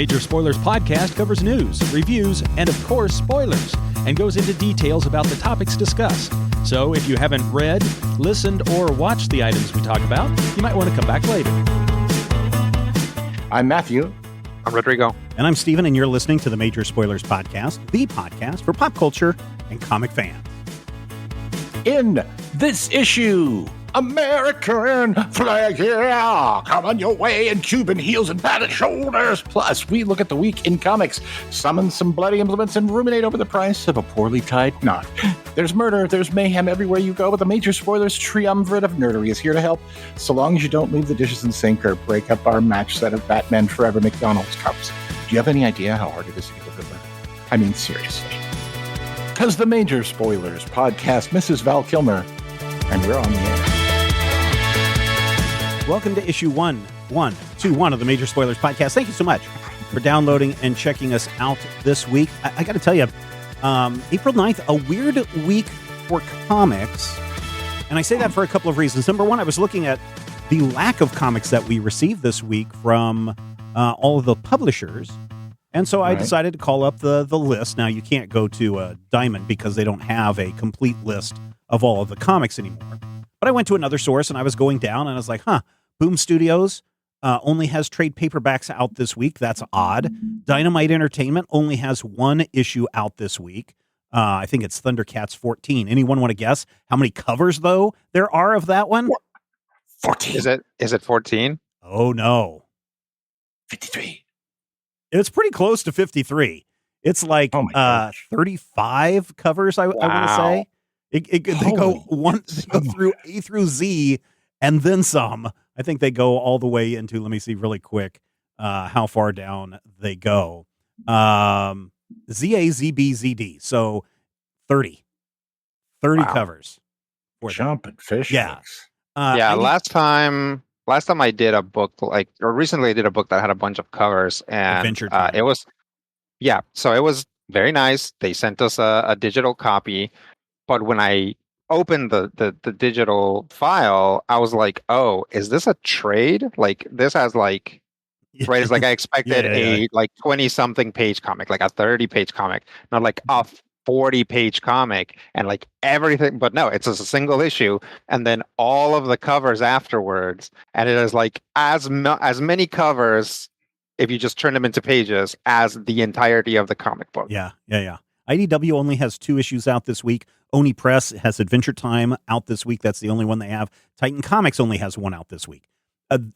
Major Spoilers podcast covers news, reviews, and of course, spoilers, and goes into details about the topics discussed. So if you haven't read, listened, or watched the items we talk about, you might want to come back later. I'm Matthew. I'm Rodrigo. And I'm Steven, and you're listening to the Major Spoilers podcast, the podcast for pop culture and comic fans. In this issue, American Flagg, yeah, come on your way, and Cuban heels and padded shoulders. Plus, we look at the week in comics, summon some bloody implements, and ruminate over the price of a poorly tied knot. There's murder, there's mayhem everywhere you go, but the Major Spoilers triumvirate of nerdery is here to help, so long as you don't leave the dishes in sink or break up our match set of Batman Forever McDonald's cups. Do you have any idea how hard it is to get a good one? I mean, seriously. Because the Major Spoilers podcast misses Val Kilmer, and we're on the air. Welcome to issue 121 of the Major Spoilers podcast. Thank you so much for downloading and checking us out this week. I got to tell you, April 9th, a weird week for comics. And I say that for a couple of reasons. Number one, I was looking at the lack of comics that we received this week from all of the publishers. And so I decided to call up the list. Now, you can't go to Diamond because they don't have a complete list of all of the comics anymore. But I went to another source and I was going down and I was like, Boom Studios only has trade paperbacks out this week. That's odd. Dynamite Entertainment only has one issue out this week. I think it's Thundercats 14. Anyone want to guess how many covers, though, there are of that one? 14. Is it 14? Oh, no. 53. It's pretty close to 53. It's like 35 covers, I want to say. They go through A through Z and then some. I think they go all the way into, let me see really quick how far down they go. ZAZBZD. So 30 covers. Jumping fish. Yeah. Last time I did a book, recently I did a book that had a bunch of covers, and it was very nice. They sent us a digital copy, but when I opened the digital file, I was like, oh, is this a trade? Like, this has right? It's like I expected a 20-something page comic, like a 30-page comic, not like a 40-page comic and like everything. But no, it's just a single issue, and then all of the covers afterwards, and it is like as many covers if you just turn them into pages as the entirety of the comic book. Yeah. IDW only has 2 issues out this week. Oni Press has Adventure Time out this week. That's the only one they have. Titan Comics only has 1 out this week.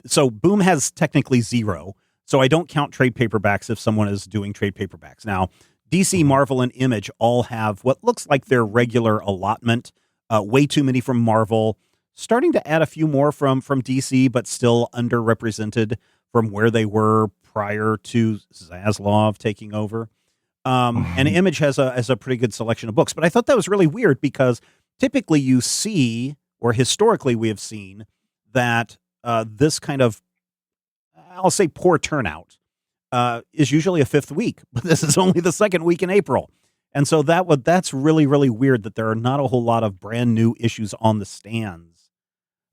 So Boom has technically 0. So I don't count trade paperbacks if someone is doing trade paperbacks. Now, DC, Marvel, and Image all have what looks like their regular allotment. Way too many from Marvel. Starting to add a few more from DC, but still underrepresented from where they were prior to Zaslav taking over. And Image has a pretty good selection of books. But I thought that was really weird because typically you see, or historically we have seen, that this kind of, I'll say poor turnout, is usually a 5th week. But this is only the 2nd week in April. And so that's really, really weird that there are not a whole lot of brand new issues on the stands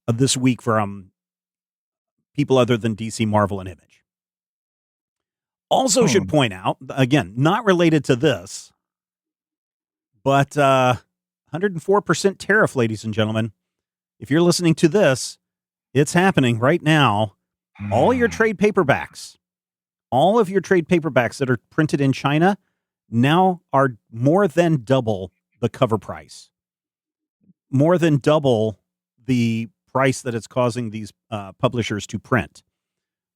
of this week from people other than DC, Marvel, and Image. Also should point out, again, not related to this, but 104% tariff, ladies and gentlemen. If you're listening to this, it's happening right now. All your trade paperbacks, all of your trade paperbacks that are printed in China now are more than double the cover price. More than double the price that it's causing these publishers to print.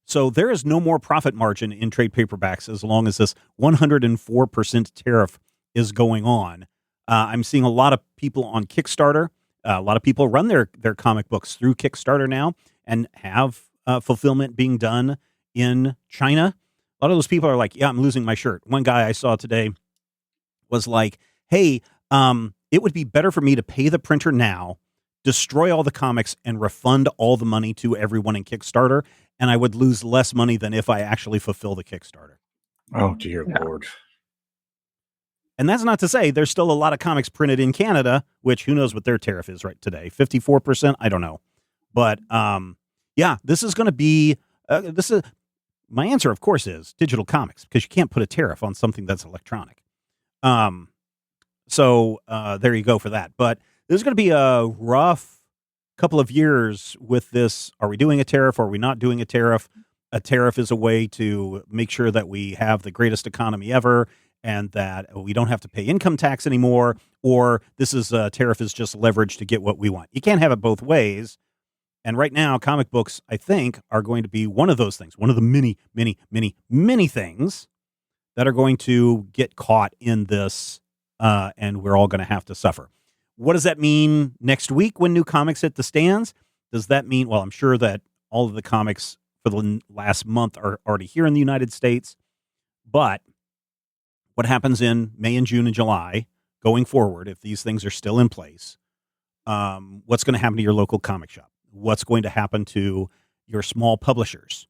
So there is no more profit margin in trade paperbacks as long as this 104% tariff is going on. I'm seeing a lot of people on Kickstarter. A lot of people run their comic books through Kickstarter now and have fulfillment being done in China. A lot of those people are like, yeah, I'm losing my shirt. One guy I saw today was like, hey, it would be better for me to pay the printer now, destroy all the comics, and refund all the money to everyone in Kickstarter, and I would lose less money than if I actually fulfill the Kickstarter. Oh, dear Lord. And that's not to say there's still a lot of comics printed in Canada, which who knows what their tariff is right today. 54%? I don't know. But, yeah, this is going to be, My answer, of course, is digital comics, because you can't put a tariff on something that's electronic. So there you go for that. But there's going to be a rough couple of years with this. Are we doing a tariff? Are we not doing a tariff? A tariff is a way to make sure that we have the greatest economy ever and that we don't have to pay income tax anymore, or this is a tariff is just leverage to get what we want. You can't have it both ways. And right now, comic books, I think, are going to be one of those things, one of the many, many, many, many things that are going to get caught in this, and we're all going to have to suffer. What does that mean next week when new comics hit the stands? Does that mean, well, I'm sure that all of the comics for the last month are already here in the United States, but what happens in May and June and July going forward, if these things are still in place, what's going to happen to your local comic shop? What's going to happen to your small publishers?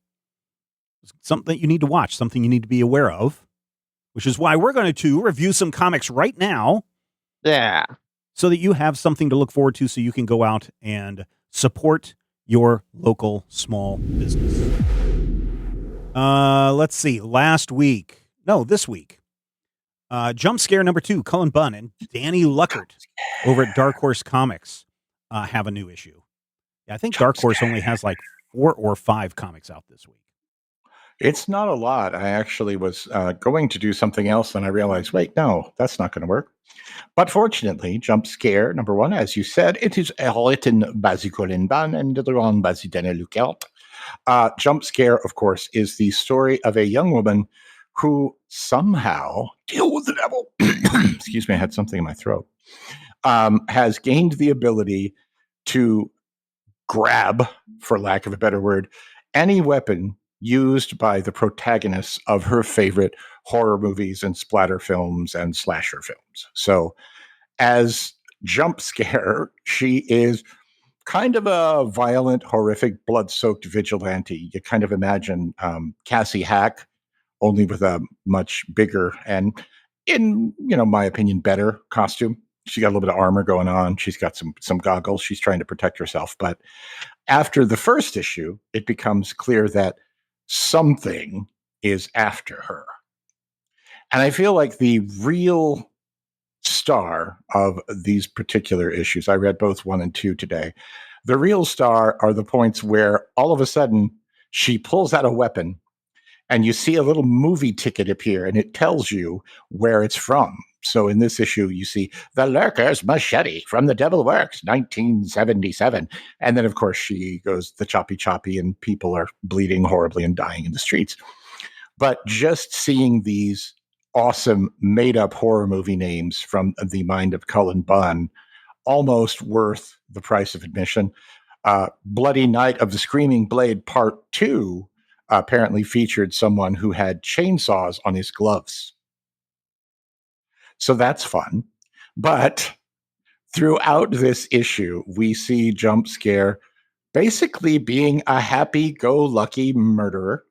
Something that you need to watch, something you need to be aware of, which is why we're going to review some comics right now. Yeah. So that you have something to look forward to so you can go out and support your local small business. Let's see. This week, JUMPSCARE number 2, Cullen Bunn and Danny Luckert over at Dark Horse Comics have a new issue. Yeah, I think Dark Horse only has like 4 or 5 comics out this week. It's not a lot. I actually was going to do something else, and I realized, wait, no, that's not going to work. But fortunately, JUMPSCARE number 1, as you said, it is written by Cullen Bunn and drawn by Danny Luckert. JUMPSCARE, of course, is the story of a young woman who somehow, deal with the devil, excuse me, I had something in my throat, has gained the ability to grab, for lack of a better word, any weapon used by the protagonists of her favorite horror movies and splatter films and slasher films. So as JUMPSCARE, she is kind of a violent, horrific, blood-soaked vigilante. You kind of imagine Cassie Hack, only with a much bigger and, in my opinion, better costume. She got a little bit of armor going on. She's got some goggles. She's trying to protect herself. But after the first issue, it becomes clear that something is after her. And I feel like the real star of these particular issues, I read both 1 and 2 today, the real star are the points where all of a sudden she pulls out a weapon and you see a little movie ticket appear and it tells you where it's from. So in this issue, you see The Lurker's Machete from the Devil Works, 1977. And then, of course, she goes the choppy, and people are bleeding horribly and dying in the streets. But just seeing these awesome made-up horror movie names from the mind of Cullen Bunn, almost worth the price of admission. Bloody Night of the Screaming Blade Part 2 apparently featured someone who had chainsaws on his gloves. So that's fun. But throughout this issue, we see JUMPSCARE basically being a happy-go-lucky murderer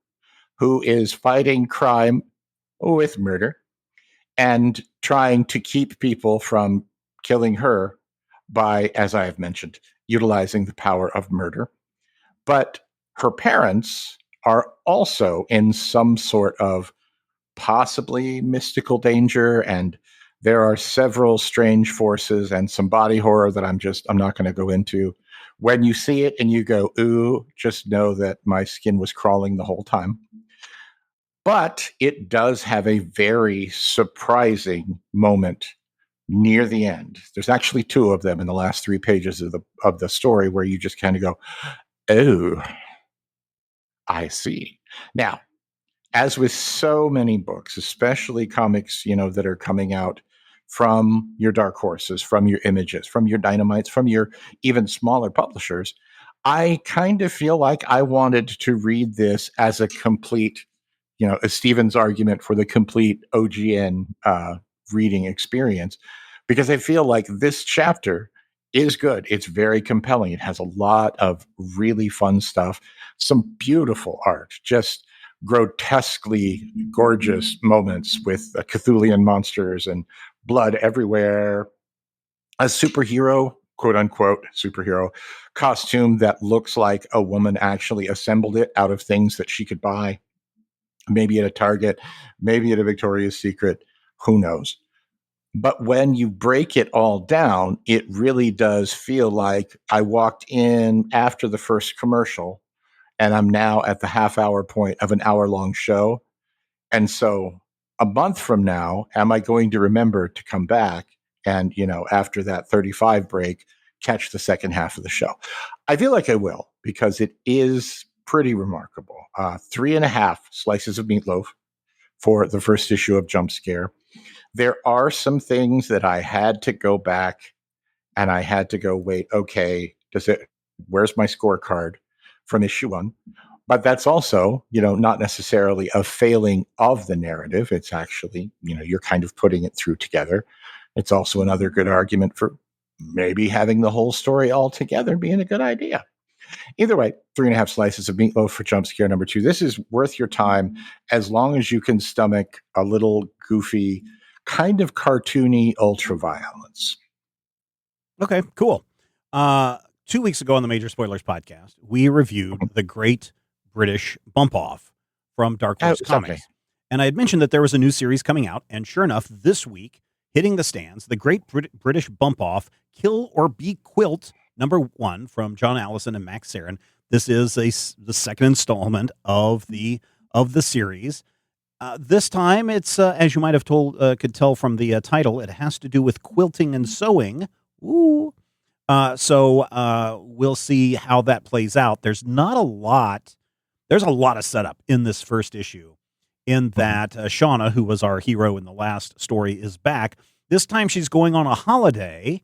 who is fighting crime with murder and trying to keep people from killing her by, as I have mentioned, utilizing the power of murder. But her parents are also in some sort of possibly mystical danger, and there are several strange forces and some body horror that I'm not going to go into. When you see it and you go, ooh, just know that my skin was crawling the whole time. But it does have a very surprising moment near the end. There's actually 2 of them in the last 3 pages of the story where you just kind of go, oh, I see. Now, as with so many books, especially comics, that are coming out from your Dark Horses, from your Images, from your Dynamites, from your even smaller publishers, I kind of feel like I wanted to read this as a complete, as Stephen's argument for the complete OGN reading experience, because I feel like this chapter is good. It's very compelling. It has a lot of really fun stuff, some beautiful art, just grotesquely gorgeous moments with Cthulhian monsters and blood everywhere. A superhero, quote unquote, superhero costume that looks like a woman actually assembled it out of things that she could buy. maybe at a Target, maybe at a Victoria's Secret, who knows. But when you break it all down, it really does feel like I walked in after the first commercial and I'm now at the half-hour point of an hour-long show. And so a month from now, am I going to remember to come back and, after that 35 break, catch the second half of the show? I feel like I will, because it is pretty remarkable. 3.5 slices of meatloaf for the first issue of JUMPSCARE. There are some things that I had to go back and I had to go, wait, okay, where's my scorecard from issue 1? But that's also, not necessarily a failing of the narrative. It's actually, you're kind of putting it through together. It's also another good argument for maybe having the whole story all together being a good idea. Either way, 3.5 slices of meatloaf for JUMPSCARE number 2. This is worth your time as long as you can stomach a little goofy, kind of cartoony ultra-violence. Okay, cool. 2 weeks ago on the Major Spoilers podcast, we reviewed the Great British Bump Off from Dark Horse Comics. Okay. And I had mentioned that there was a new series coming out, and sure enough, this week, hitting the stands, the Great British Bump Off, Kill or Be Quilt, number 1 from John Allison and Max Sarin. This is the second installment of the series. This time, it's as you might have could tell from the title, it has to do with quilting and sewing. Ooh. So we'll see how that plays out. There's a lot of setup in this first issue, in that Shauna, who was our hero in the last story, is back. This time she's going on a holiday,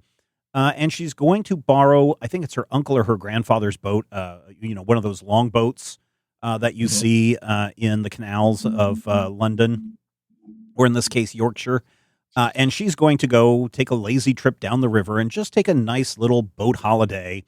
and she's going to borrow, I think it's her uncle or her grandfather's boat, one of those long boats that you see in the canals of London, or in this case, Yorkshire. And she's going to go take a lazy trip down the river and just take a nice little boat holiday.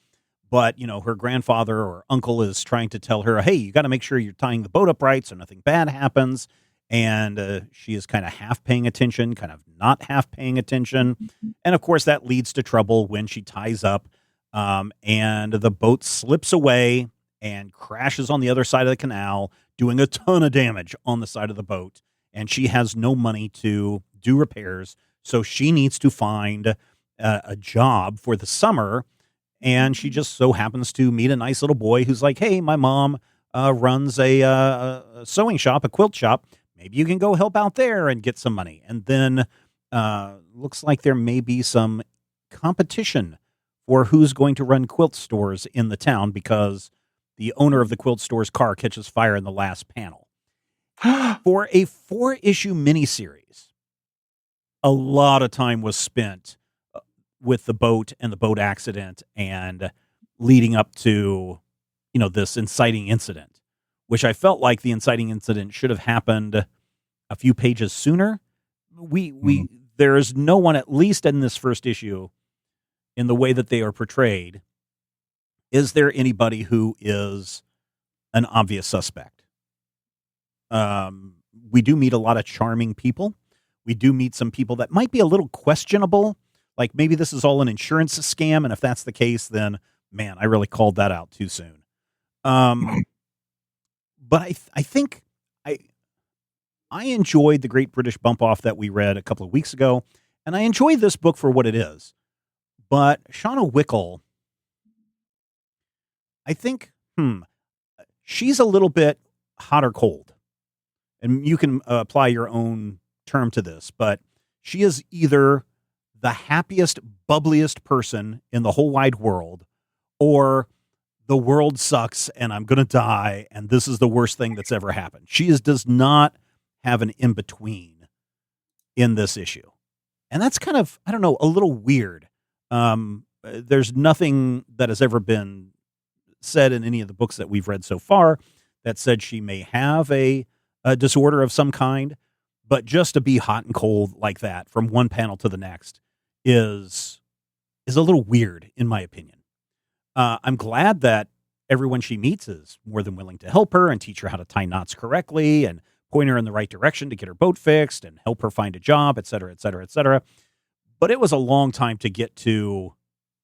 But, her grandfather or uncle is trying to tell her, hey, you got to make sure you're tying the boat up right so nothing bad happens. And she is kind of half paying attention, kind of not half paying attention. And, of course, that leads to trouble when she ties up and the boat slips away and crashes on the other side of the canal, doing a ton of damage on the side of the boat. And she has no money to do repairs, so she needs to find a job for the summer. And she just so happens to meet a nice little boy who's like, hey, my mom runs a sewing shop, a quilt shop. Maybe you can go help out there and get some money. And then looks like there may be some competition for who's going to run quilt stores in the town, because the owner of the quilt store's car catches fire in the last panel. For a 4-issue miniseries, a lot of time was spent with the boat and the boat accident and leading up to, this inciting incident, which I felt like the inciting incident should have happened a few pages sooner. There is no one, at least in this first issue, in the way that they are portrayed, is there anybody who is an obvious suspect? We do meet a lot of charming people. We do meet some people that might be a little questionable. Like maybe this is all an insurance scam. And if that's the case, then man, I really called that out too soon. But I think I enjoyed the Great British Bump Off that we read a couple of weeks ago. And I enjoy this book for what it is. But Shauna Wickle, I think, she's a little bit hot or cold. And you can apply your own term to this, but she is either the happiest, bubbliest person in the whole wide world, or the world sucks and I'm going to die and this is the worst thing that's ever happened. She does not have an in-between in this issue. And that's kind of, I don't know, a little weird. There's nothing that has ever been said in any of the books that we've read so far that said she may have a disorder of some kind, but just to be hot and cold like that from one panel to the next is a little weird, in my opinion. I'm glad that everyone she meets is more than willing to help her and teach her how to tie knots correctly and point her in the right direction to get her boat fixed and help her find a job, et cetera, et cetera, et cetera. But it was a long time to get to,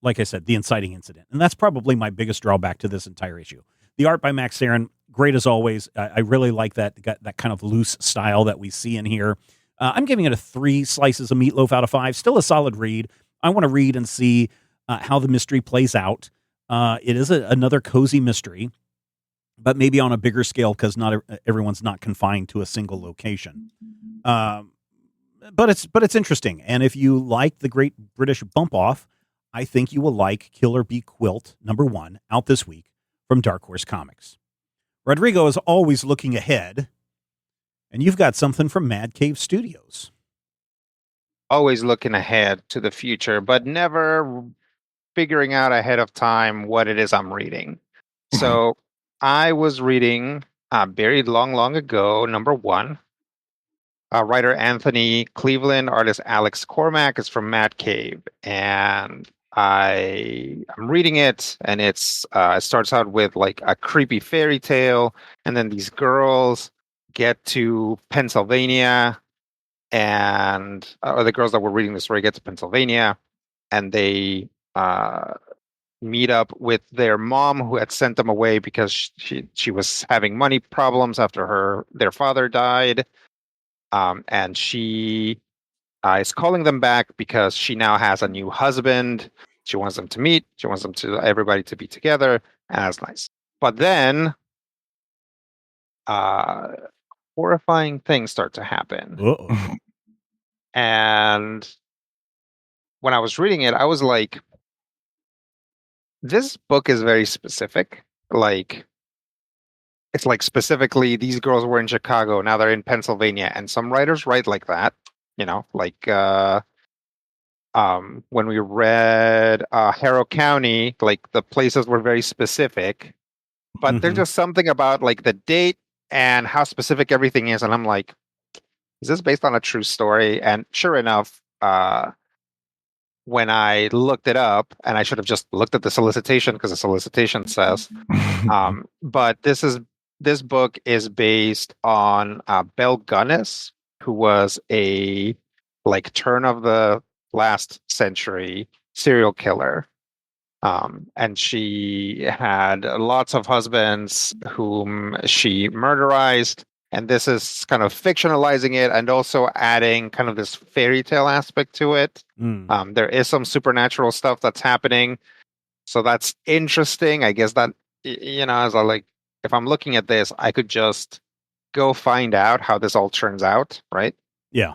like I said, the inciting incident. And that's probably my biggest drawback to this entire issue. The art by Max Sarin, great as always. I really like that kind of loose style that we see in here. I'm giving it a 3 slices of meatloaf out of 5. Still a solid read. I want to read and see how the mystery plays out. It is another cozy mystery, but maybe on a bigger scale because not everyone's not confined to a single location. But it's interesting. And if you like the Great British Bump Off, I think you will like Killer Be Quilt #1 out this week from Dark Horse Comics. Rodrigo is always looking ahead, and you've got something from Mad Cave Studios. Always looking ahead to the future, but never figuring out ahead of time what it is I'm reading. So I was reading Buried Long Ago, #1. Writer Anthony Cleveland, artist Alex Cormack is from Mad Cave, and I'm reading it, and it starts out with like a creepy fairy tale, and then these girls get to Pennsylvania, and or the girls that were reading the story get to Pennsylvania, and they meet up with their mom who had sent them away because she was having money problems after their father died. And she is calling them back because she now has a new husband. She wants them to meet. She wants everybody to be together, and that's nice. But then, horrifying things start to happen. Uh-oh. And when I was reading it, I was like, "This book is very specific. Like, it's like specifically these girls were in Chicago, now they're in Pennsylvania." And some writers write like that, like when we read Harrow County, like the places were very specific, but there's just something about like the date and how specific everything is. And I'm like, is this based on a true story? And sure enough, when I looked it up, and I should have just looked at the solicitation because the solicitation says, but this book is based on Belle Gunness, who was a like turn of the last century serial killer. And she had lots of husbands whom she murderized. And this is kind of fictionalizing it and also adding kind of this fairy tale aspect to it. There is some supernatural stuff that's happening. So that's interesting. I guess that, as I like, if I'm looking at this, I could just go find out how this all turns out, right? Yeah.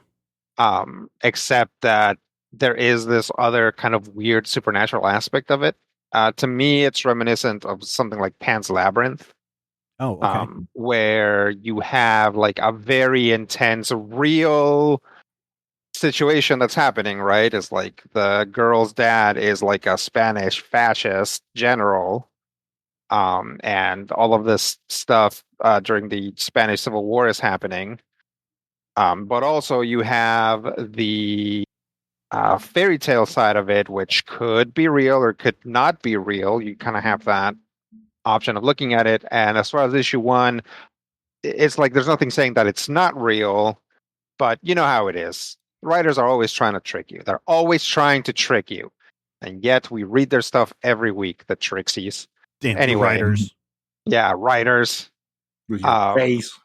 Except that there is this other kind of weird supernatural aspect of it. To me, it's reminiscent of something like Pan's Labyrinth. Oh, okay. Where you have like a very intense, real situation that's happening, right? It's like the girl's dad is like a Spanish fascist general. And all of this stuff during the Spanish Civil War is happening. But also you have the fairy tale side of it, which could be real or could not be real. You kind of have that option of looking at it. And as far as issue 1, it's like there's nothing saying that it's not real, but you know how it is. Writers are always trying to trick you. They're always trying to trick you. And yet we read their stuff every week, the Trixies. Damn Anyway, writers. Yeah, writers. With your face.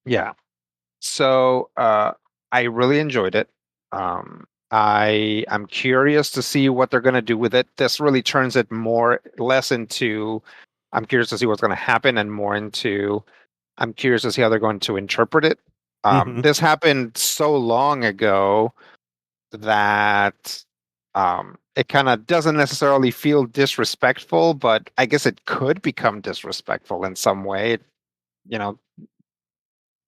Yeah. So I really enjoyed it. I'm curious to see what they're going to do with it. This really turns it less into I'm curious to see what's going to happen and more into I'm curious to see how they're going to interpret it. This happened so long ago that it kind of doesn't necessarily feel disrespectful, but I guess it could become disrespectful in some way.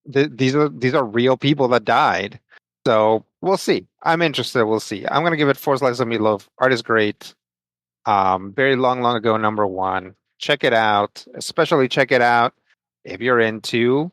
These are real people that died. So we'll see. I'm interested. We'll see. I'm going to give it 4 slices of meatloaf. Art is great. Very long ago, #1. Check it out. Especially check it out if you're into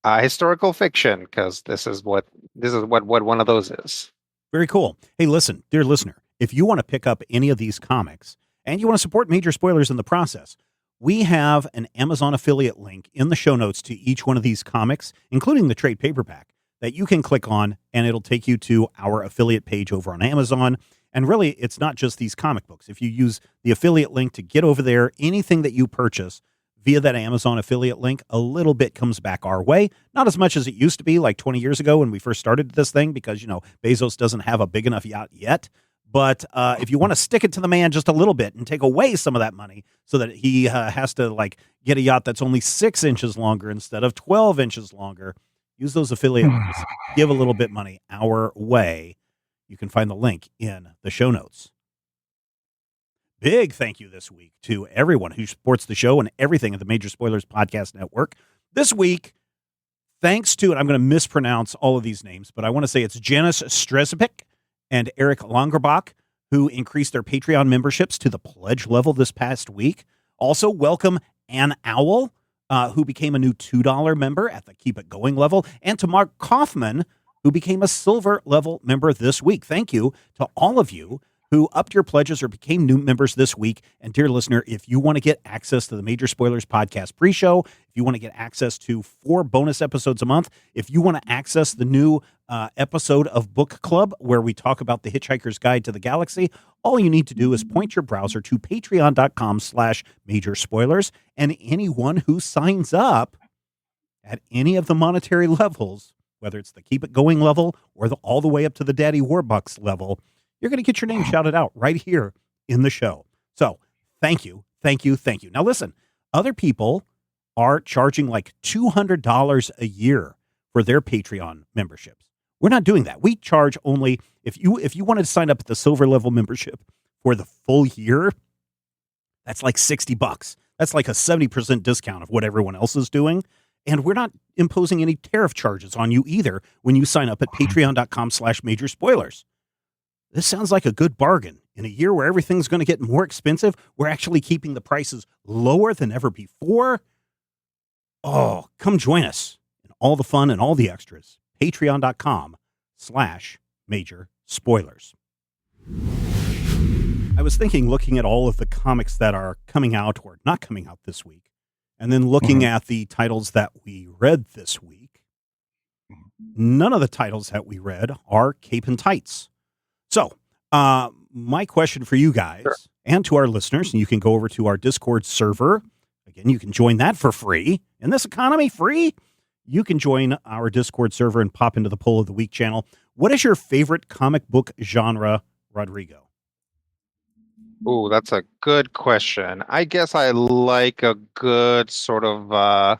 historical fiction, because this is what one of those is. Very cool. Hey, listen, dear listener, if you want to pick up any of these comics and you want to support Major Spoilers in the process, we have an Amazon affiliate link in the show notes to each one of these comics, including the trade paperback, that you can click on, and it'll take you to our affiliate page over on Amazon. And really, it's not just these comic books. If you use the affiliate link to get over there, anything that you purchase via that Amazon affiliate link, a little bit comes back our way. Not as much as it used to be like 20 years ago when we first started this thing, because, Bezos doesn't have a big enough yacht yet. But if you want to stick it to the man just a little bit and take away some of that money so that he has to get a yacht that's only 6 inches longer instead of 12 inches longer, use those affiliate links. Give a little bit money our way. You can find the link in the show notes. Big thank you this week to everyone who supports the show and everything at the Major Spoilers Podcast Network. This week, thanks to, and I'm going to mispronounce all of these names, but I want to say it's Janice Strezepik and Eric Longerbach, who increased their Patreon memberships to the pledge level this past week. Also, welcome Ann Owl, who became a new $2 member at the Keep It Going level, and to Mark Kaufman, who became a silver level member this week. Thank you to all of you who upped your pledges or became new members this week. And dear listener, if you want to get access to the Major Spoilers Podcast pre-show, if you want to get access to 4 bonus episodes a month, if you want to access the new episode of Book Club where we talk about The Hitchhiker's Guide to the Galaxy, all you need to do is point your browser to patreon.com/major spoilers, and anyone who signs up at any of the monetary levels, whether it's the Keep It Going level or all the way up to the Daddy Warbucks level, you're going to get your name shouted out right here in the show. So thank you, thank you, thank you. Now listen, other people are charging like $200 a year for their Patreon memberships. We're not doing that. We charge only, if you wanted to sign up at the silver level membership for the full year, that's like $60. That's like a 70% discount of what everyone else is doing. And we're not imposing any tariff charges on you either when you sign up at patreon.com/major spoilers. This sounds like a good bargain. In a year where everything's going to get more expensive, we're actually keeping the prices lower than ever before. Oh, come join us in all the fun and all the extras. Patreon.com/major spoilers. I was thinking, looking at all of the comics that are coming out or not coming out this week, and then looking at the titles that we read this week, none of the titles that we read are Cape and Tights. So, my question for you guys and to our listeners, and you can go over to our Discord server. Again, you can join that for free. In this economy, free. You can join our Discord server and pop into the Poll of the Week channel. What is your favorite comic book genre, Rodrigo? Ooh, that's a good question. I guess I like a good sort of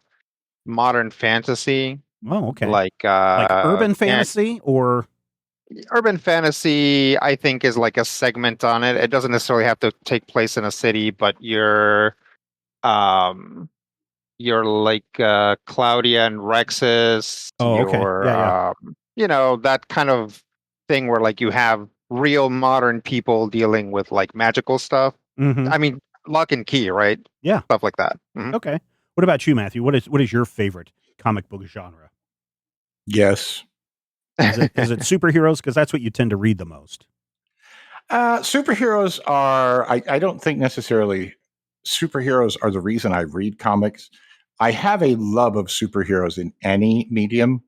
modern fantasy. Oh, okay. Like urban fantasy or... Urban fantasy, I think, is like a segment on it. It doesn't necessarily have to take place in a city, but you're like Claudia and Rexus. Oh, okay. That kind of thing where like you have real modern people dealing with like magical stuff. Mm-hmm. I mean, Lock and Key, right? Yeah, stuff like that. Mm-hmm. Okay. What about you, Matthew? What is your favorite comic book genre? Yes. Is it superheroes? Because that's what you tend to read the most. Superheroes are, I don't think necessarily superheroes are the reason I read comics. I have a love of superheroes in any medium.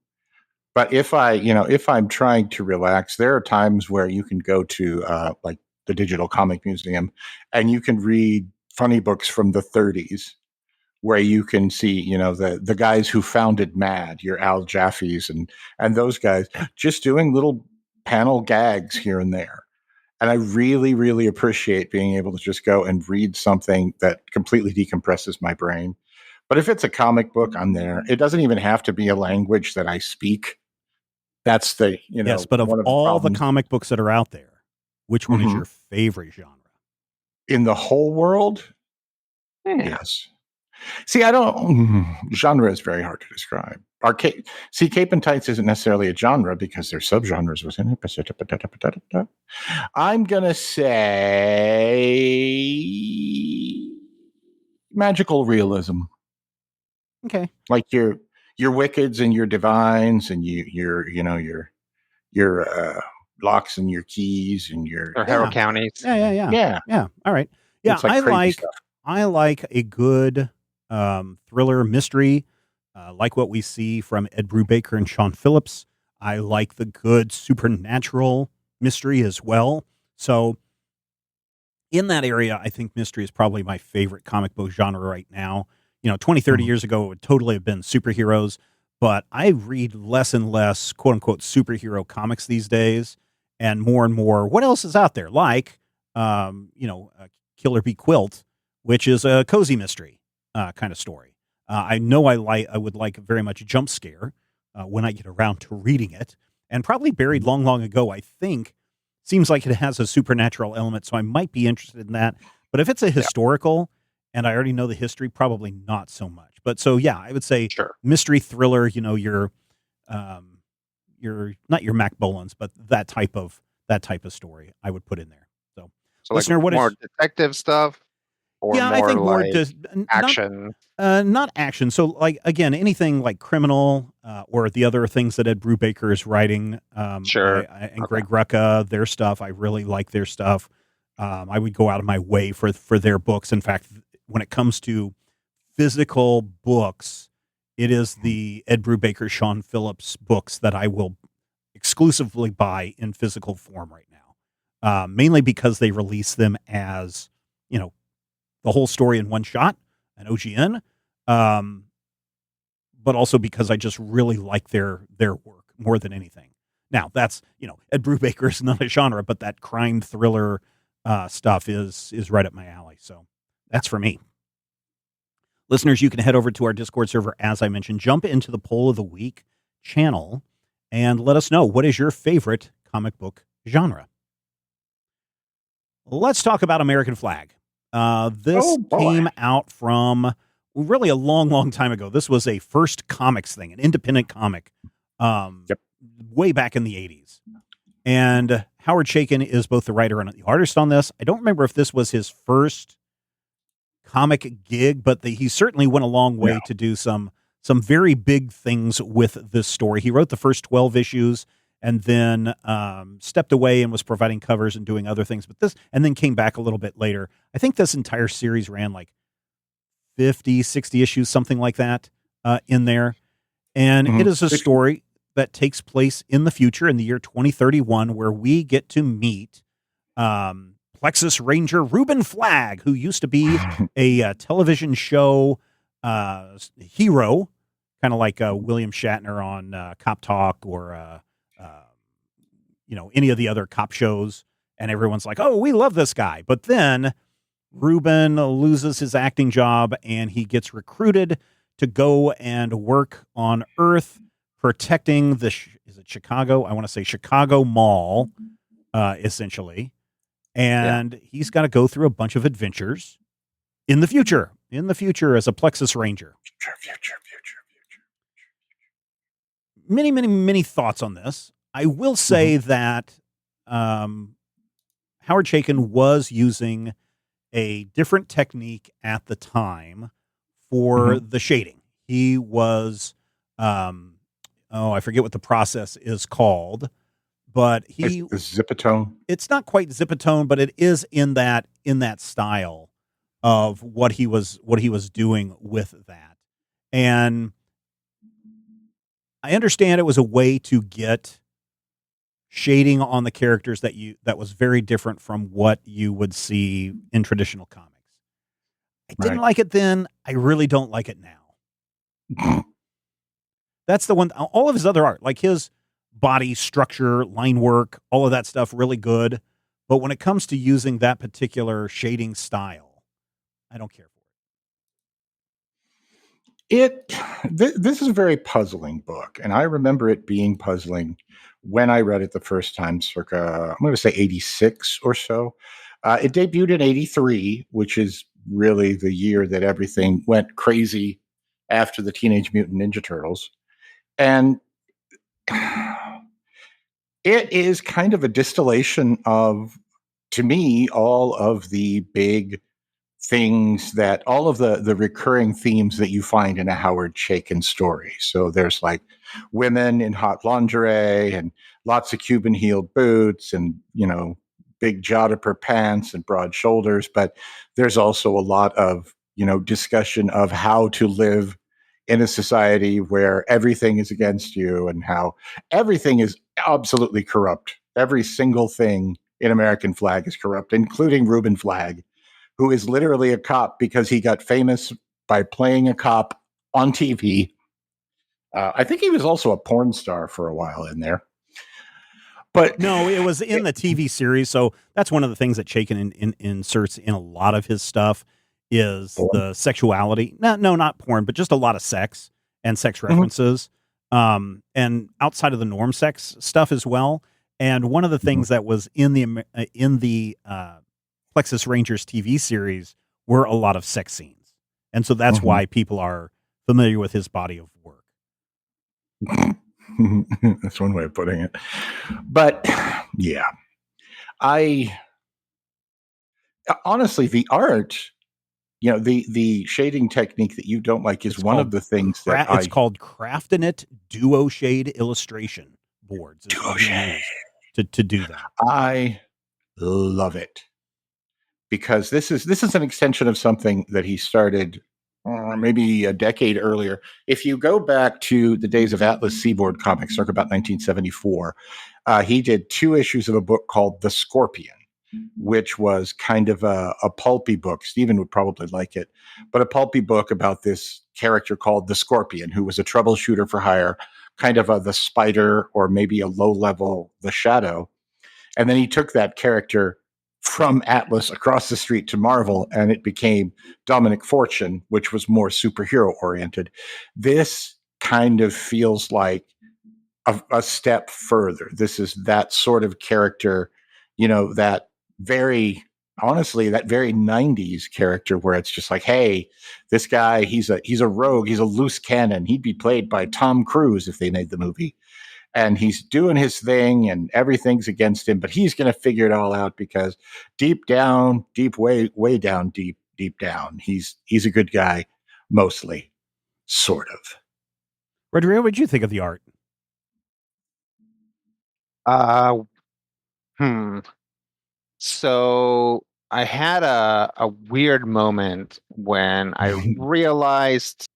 But if I'm trying to relax, there are times where you can go to like the Digital Comic Museum and you can read funny books from the 30s. Where you can see, the guys who founded MAD, your Al Jaffe's and those guys, just doing little panel gags here and there. And I really, really appreciate being able to just go and read something that completely decompresses my brain. But if it's a comic book, I'm there. It doesn't even have to be a language that I speak. That's the, yes, but of all the comic books that are out there, which one is your favorite genre? In the whole world? Yes. See, genre is very hard to describe. Cape and Tights isn't necessarily a genre because there's subgenres within it. I'm going to say magical realism. Okay. Like your Wickeds and your Divines and your Locks and your Keys and your Harrow Counties. Yeah. All right. Yeah, I like a good thriller mystery, like what we see from Ed Brubaker and Sean Phillips. I like the good supernatural mystery as well. So in that area, I think mystery is probably my favorite comic book genre right now. 20, 30 years ago, it would totally have been superheroes. But I read less and less quote unquote superhero comics these days, and more. What else is out there? Like, Killer Be Quilt, which is a cozy mystery kind of story. I know I would like very much JUMPSCARE when I get around to reading it, and probably buried long ago. I think seems like it has a supernatural element, so I might be interested in that. But if it's a historical, and I already know the history, probably not so much. But so yeah, I would say mystery thriller. Your not your Mac Bolins, but that type of story I would put in there. So listener, like what more is detective stuff? Or yeah, more I think more like just action. not action. So like again, anything like criminal or the other things that Ed Brubaker is writing. And Greg Rucka, their stuff. I really like their stuff. I would go out of my way for their books. In fact, when it comes to physical books, it is the Ed Brubaker, Sean Phillips books that I will exclusively buy in physical form right now. Mainly because they release them as, the whole story in one shot, an OGN. But also because I just really like their work more than anything. Now that's, Ed Brubaker is not a genre, but that crime thriller stuff is right up my alley. So that's for me. Listeners, you can head over to our Discord server, as I mentioned, jump into the Poll of the Week channel, and let us know, what is your favorite comic book genre? Let's talk about American Flagg. This came out from really a long time ago. This was a First Comics thing, an independent comic, way back in the 80s. And Howard Chaykin is both the writer and the artist on this. I don't remember if this was his first comic gig, but he certainly went a long way to do some very big things with this story. He wrote the first 12 issues and then stepped away and was providing covers and doing other things. And then came back a little bit later. I think this entire series ran like 50, 60 issues, something like that in there. And it is a story that takes place in the future, in the year 2031, where we get to meet Plexus Ranger Reuben Flagg, who used to be a television show hero, kind of like William Shatner on Cop Talk or any of the other cop shows. And everyone's like, oh, we love this guy. But then Reuben loses his acting job and he gets recruited to go and work on Earth, protecting is it Chicago? I want to say Chicago Mall, essentially. And he's got to go through a bunch of adventures in the future as a Plexus Ranger. Future. Many thoughts on this. I will say that Howard Chaykin was using a different technique at the time for the shading. He was, I forget what the process is called, but Zipatone. It's not quite Zipatone, but it is in that style of what he was doing with that. And I understand it was a way to get shading on the characters that was very different from what you would see in traditional comics. I didn't like it then. I really don't like it now. That's the one. All of his other art, like his body structure, line work, all of that stuff, really good. But when it comes to using that particular shading style, I don't care for it. This is a very puzzling book, and I remember it being puzzling when I read it the first time, circa, I'm going to say 86 or so. It debuted in 83, which is really the year that everything went crazy after the Teenage Mutant Ninja Turtles. And it is kind of a distillation of, to me, all of the big things that all of the recurring themes that you find in a Howard Chaykin story. So there's like women in hot lingerie and lots of Cuban heel boots and, big jodhpur pants and broad shoulders. But there's also a lot of, discussion of how to live in a society where everything is against you and how everything is absolutely corrupt. Every single thing in American Flagg is corrupt, including Reuben Flagg, who is literally a cop because he got famous by playing a cop on TV. I think he was also a porn star for a while in there. But no, it was in the TV series. So that's one of the things that Chaykin inserts in a lot of his stuff is porn. the sexuality. No, not porn, but just a lot of sex and sex references. And outside of the norm sex stuff as well. And one of the things that was in the Plexus Rangers TV series were a lot of sex scenes. And so that's why people are familiar with his body of work. That's one way of putting it. But yeah, honestly, the art, the shading technique that you don't like is one of the things that it's called Craftinit Duo Shade Illustration Boards. Duo Shade. To do that. I love it because this is an extension of something that he started maybe a decade earlier. If you go back to the days of Atlas Seaboard Comics, circa about 1974, he did 2 issues of a book called The Scorpion, which was kind of a pulpy book. Stephen would probably like it, but a pulpy book about this character called the Scorpion, who was a troubleshooter for hire, kind of the Spider or maybe a low level, the Shadow. And then he took that character from Atlas across the street to Marvel, and it became Dominic Fortune, which was more superhero oriented. This kind of feels like a step further. This is that sort of character, that very 90s character where it's just like, hey, this guy, he's a rogue, he's a loose cannon. He'd be played by Tom Cruise if they made the movie. And he's doing his thing and everything's against him, but he's going to figure it all out because deep down, way down, deep down, he's a good guy, mostly, sort of. Rodrigo, what did you think of the art? So I had a weird moment when I realized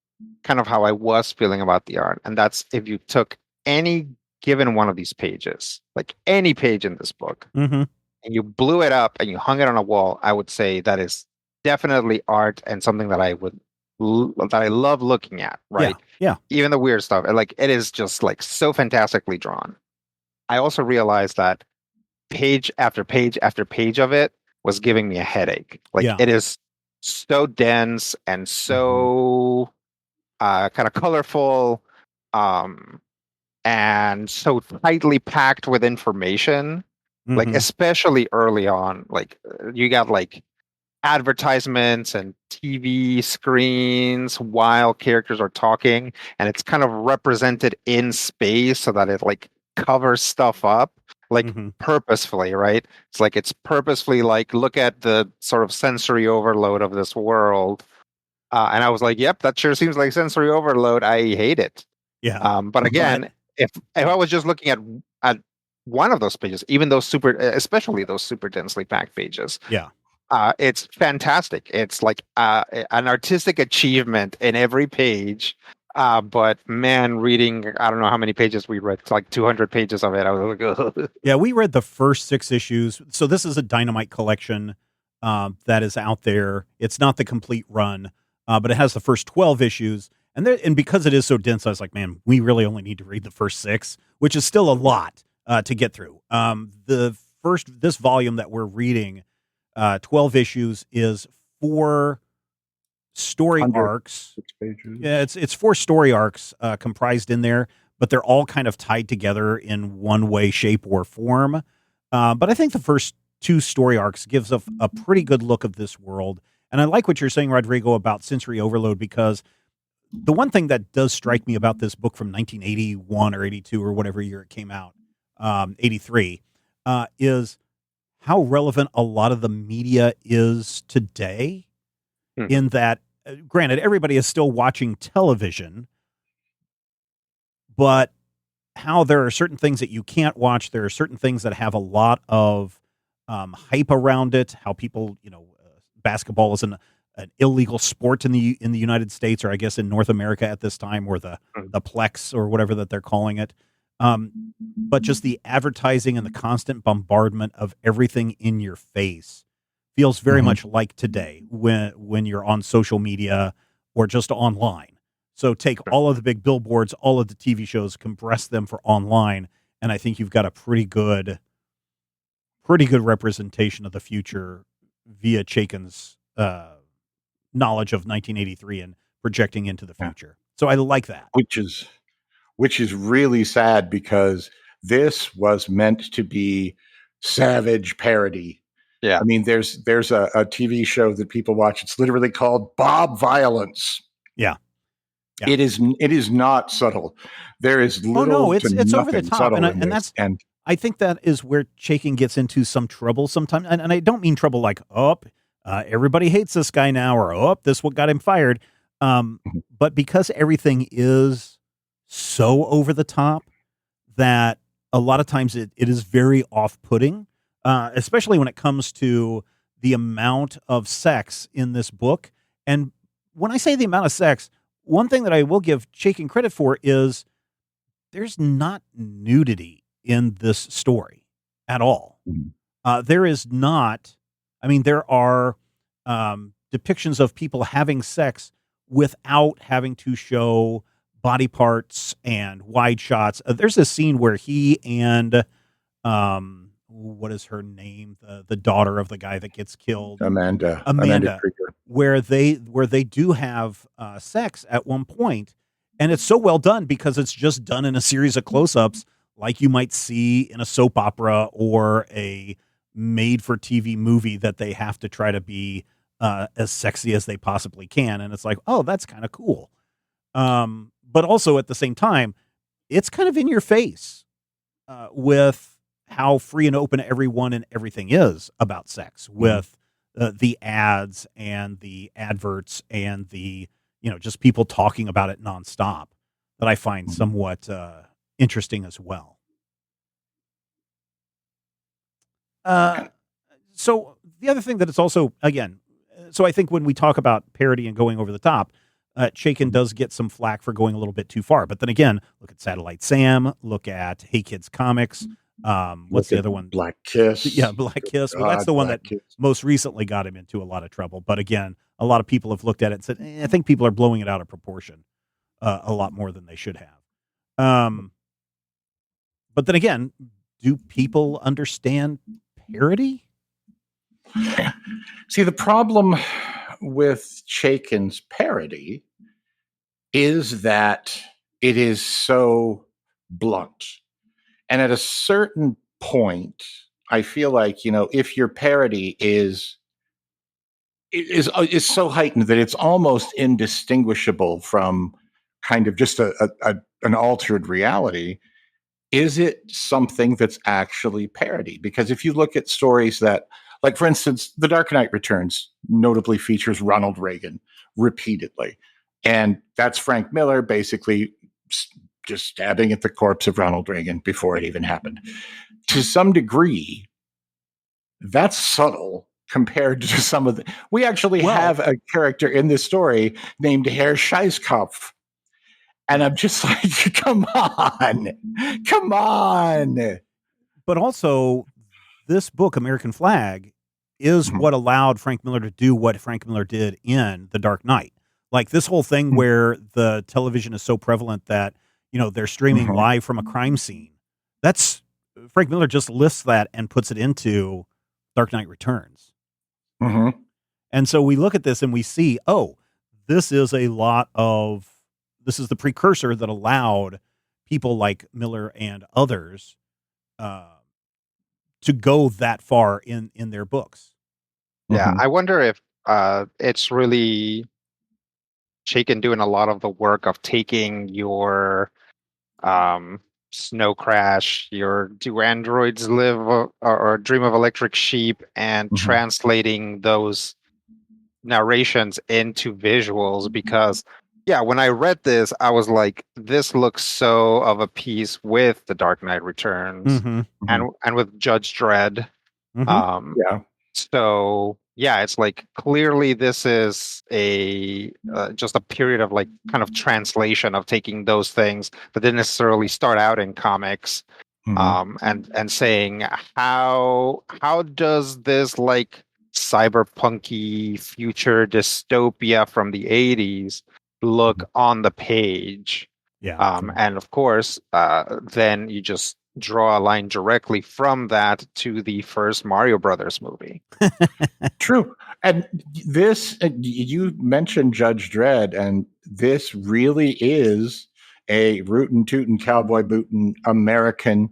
kind of how I was feeling about the art. And that's if you took any given one of these pages, like any page in this book, and you blew it up and you hung it on a wall, I would say that is definitely art and something that I love looking at, right? Yeah. Even the weird stuff. Like it is just like so fantastically drawn. I also realized that page after page after page of it was giving me a headache. Like it is so dense and so kind of colorful, and so tightly packed with information. Like especially early on, like you got like advertisements and TV screens while characters are talking, and it's kind of represented in space so that it like covers stuff up like purposefully, right? It's like it's purposefully like, look at the sort of sensory overload of this world. And I was like, yep, that sure seems like sensory overload. I hate it. Yeah. But again, if I was just looking at one of those pages, even those especially those super densely packed pages, it's fantastic. It's like an artistic achievement in every page. But man, reading, I don't know how many pages we read, it's like 200 pages of it. I was like, ugh. Yeah, we read the first 6 issues. So this is a Dynamite collection that is out there. It's not the complete run, but it has the first 12 issues. And because it is so dense, I was like, man, we really only need to read the first 6, which is still a lot to get through. This volume that we're reading, 12 issues, is 4 story arcs. Yeah, it's 4 story arcs comprised in there, but they're all kind of tied together in one way, shape, or form. But I think the first 2 story arcs gives a pretty good look of this world. And I like what you're saying, Rodrigo, about sensory overload, because the one thing that does strike me about this book from 1981 or 82 or whatever year it came out, 83, is how relevant a lot of the media is today. In that, granted, everybody is still watching television, but how there are certain things that you can't watch. There are certain things that have a lot of hype around it. How people, basketball is an illegal sport in the United States, or I guess in North America at this time, or the Plex or whatever that they're calling it. But just the advertising and the constant bombardment of everything in your face feels very much like today when you're on social media or just online. So take all of the big billboards, all of the TV shows, compress them for online, and I think you've got a pretty good representation of the future via Chaikin's knowledge of 1983 and projecting into the future. So I like that. Which is really sad, because this was meant to be savage parody. Yeah. I mean, there's a TV show that people watch. It's literally called Bob Violence. Yeah. It is not subtle. There is little it's over the top, and I think that is where Chaikin gets into some trouble sometimes, and I don't mean trouble like everybody hates this guy now, or this what got him fired, but because everything is so over the top that a lot of times it is very off-putting, especially when it comes to the amount of sex in this book. And when I say the amount of sex, one thing that I will give Chaikin credit for is there's not nudity in this story at all. There is not. I mean, there are depictions of people having sex without having to show body parts and wide shots. There's a scene where he and what is her name? The daughter of the guy that gets killed, Amanda Krieger, where they do have sex at one point, and it's so well done because it's just done in a series of close-ups like you might see in a soap opera or a made-for-TV movie that they have to try to be as sexy as they possibly can, and it's like, oh, that's kind of cool. But also at the same time, it's kind of in your face with how free and open everyone and everything is about sex, with the ads and the adverts and the, just people talking about it nonstop, that I find somewhat interesting as well. So the other thing that it's also, again, so I think when we talk about parody and going over the top, Chaikin does get some flack for going a little bit too far. But then again, look at Satellite Sam, look at Hey Kids Comics. What's the other one? Black Kiss. Yeah, Black Kiss. Well, that's the one that most recently got him into a lot of trouble. But again, a lot of people have looked at it and said, I think people are blowing it out of proportion a lot more than they should have. But then again, do people understand parody? See, the problem with Chaikin's parody is that it is so blunt. And at a certain point, I feel like, if your parody is so heightened that it's almost indistinguishable from kind of just an altered reality, is it something that's actually parody? Because if you look at stories that, like, for instance, The Dark Knight Returns notably features Ronald Reagan repeatedly. And that's Frank Miller basically just stabbing at the corpse of Ronald Reagan before it even happened. To some degree, that's subtle compared to some of the... We actually have a character in this story named Herr Scheißkopf. And I'm just like, come on. But also, this book, American Flagg, is what allowed Frank Miller to do what Frank Miller did in The Dark Knight. Like this whole thing where the television is so prevalent that, they're streaming live from a crime scene. That's Frank Miller just lists that and puts it into Dark Knight Returns. And so we look at this and we see, this is the precursor that allowed people like Miller and others to go that far in their books. Yeah, I wonder if it's really Chaikin doing a lot of the work of taking your Snow Crash, your Do Androids Live or Dream of Electric Sheep, and translating those narrations into visuals. Because when I read this, I was like, this looks so of a piece with The Dark Knight Returns and with Judge Dredd. So it's like clearly this is a just a period of like kind of translation of taking those things that didn't necessarily start out in comics, and saying how does this like cyberpunky future dystopia from the 80s look on the page. Yeah. And of course, then you just draw a line directly from that to the first Mario Brothers movie. True. And this, you mentioned Judge Dredd, and this really is a rootin' tootin' cowboy bootin' American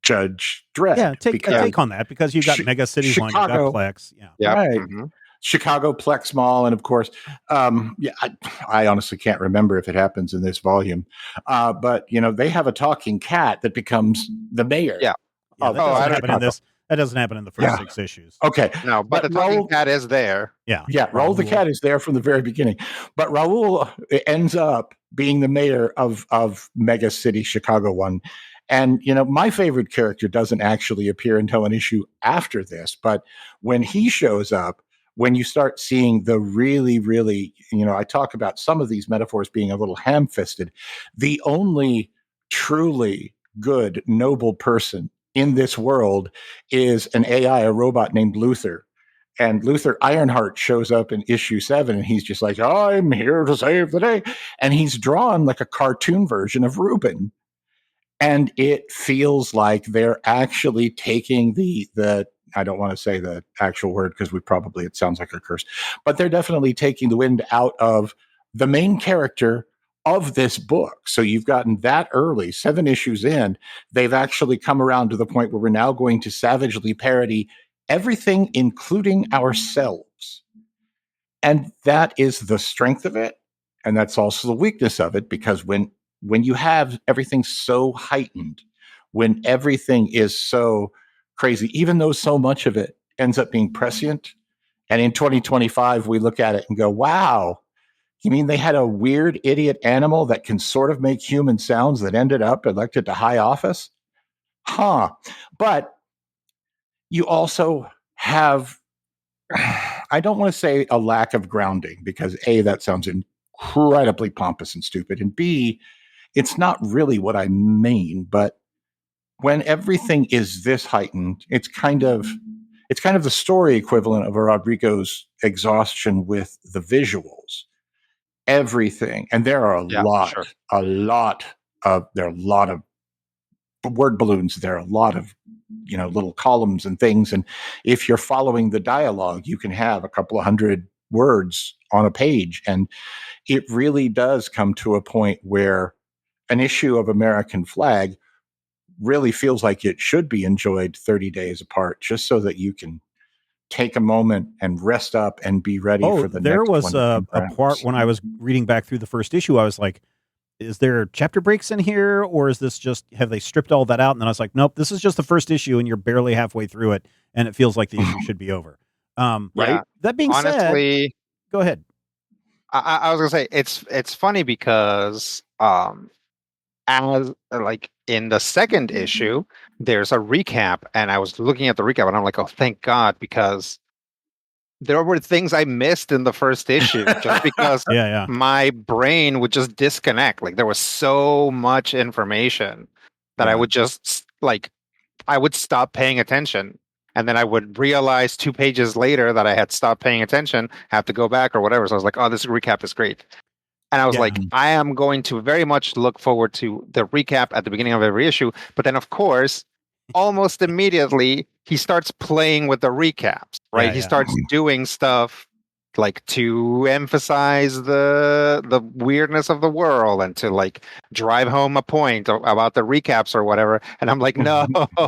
Judge Dredd. Yeah, take on that, because you got Mega Cities One, you got Plex. Yeah. Yep. Right. Mm-hmm. Chicago Plex Mall, and of course, I honestly can't remember if it happens in this volume, but they have a talking cat that becomes the mayor. Yeah, that doesn't happen in this. That doesn't happen in the first 6 issues. Okay, no, but the talking cat is there. Yeah, Raoul the cat is there from the very beginning, but Raoul ends up being the mayor of Mega City Chicago One. And, my favorite character doesn't actually appear until an issue after this. But when he shows up, when you start seeing the really, really, I talk about some of these metaphors being a little ham-fisted. The only truly good, noble person in this world is an AI, a robot named Luther. And Luther Ironheart shows up in issue 7, and he's just like, I'm here to save the day. And he's drawn like a cartoon version of Reuben. And it feels like they're actually taking the I don't want to say the actual word because it sounds like a curse, but they're definitely taking the wind out of the main character of this book. So you've gotten that early, 7 issues in, they've actually come around to the point where we're now going to savagely parody everything, including ourselves. And that is the strength of it. And that's also the weakness of it, because when you have everything so heightened, when everything is so crazy, even though so much of it ends up being prescient, and in 2025, we look at it and go, wow, you mean they had a weird idiot animal that can sort of make human sounds that ended up elected to high office? Huh. But you also have, I don't want to say a lack of grounding, because A, that sounds incredibly pompous and stupid, and B, it's not really what I mean. But when everything is this heightened, it's kind of the story equivalent of Rodrigo's exhaustion with the visuals. Everything, and there are a lot of word balloons. There are a lot of little columns and things, and if you're following the dialogue, you can have a couple of hundred words on a page, and it really does come to a point where an issue of American Flagg really feels like it should be enjoyed 30 days apart, just so that you can take a moment and rest up and be ready for the next one. There was a part when I was reading back through the first issue, I was like, is there chapter breaks in here, or is this just, have they stripped all that out? And then I was like, nope, this is just the first issue, and you're barely halfway through it, and it feels like the issue should be over. Right. That being said, go ahead. I was gonna say it's funny because as like in the second issue, there's a recap, and I was looking at the recap, and I'm like, oh, thank God, because there were things I missed in the first issue just because my brain would just disconnect. Like, there was so much information that I would just I would stop paying attention. And then I would realize 2 pages later that I had stopped paying attention, have to go back or whatever. So I was like, oh, this recap is great. And I was like, I am going to very much look forward to the recap at the beginning of every issue. But then, of course, almost immediately, he starts playing with the recaps, right? He starts doing stuff like to emphasize the weirdness of the world and to like drive home a point about the recaps or whatever. And I'm like, no,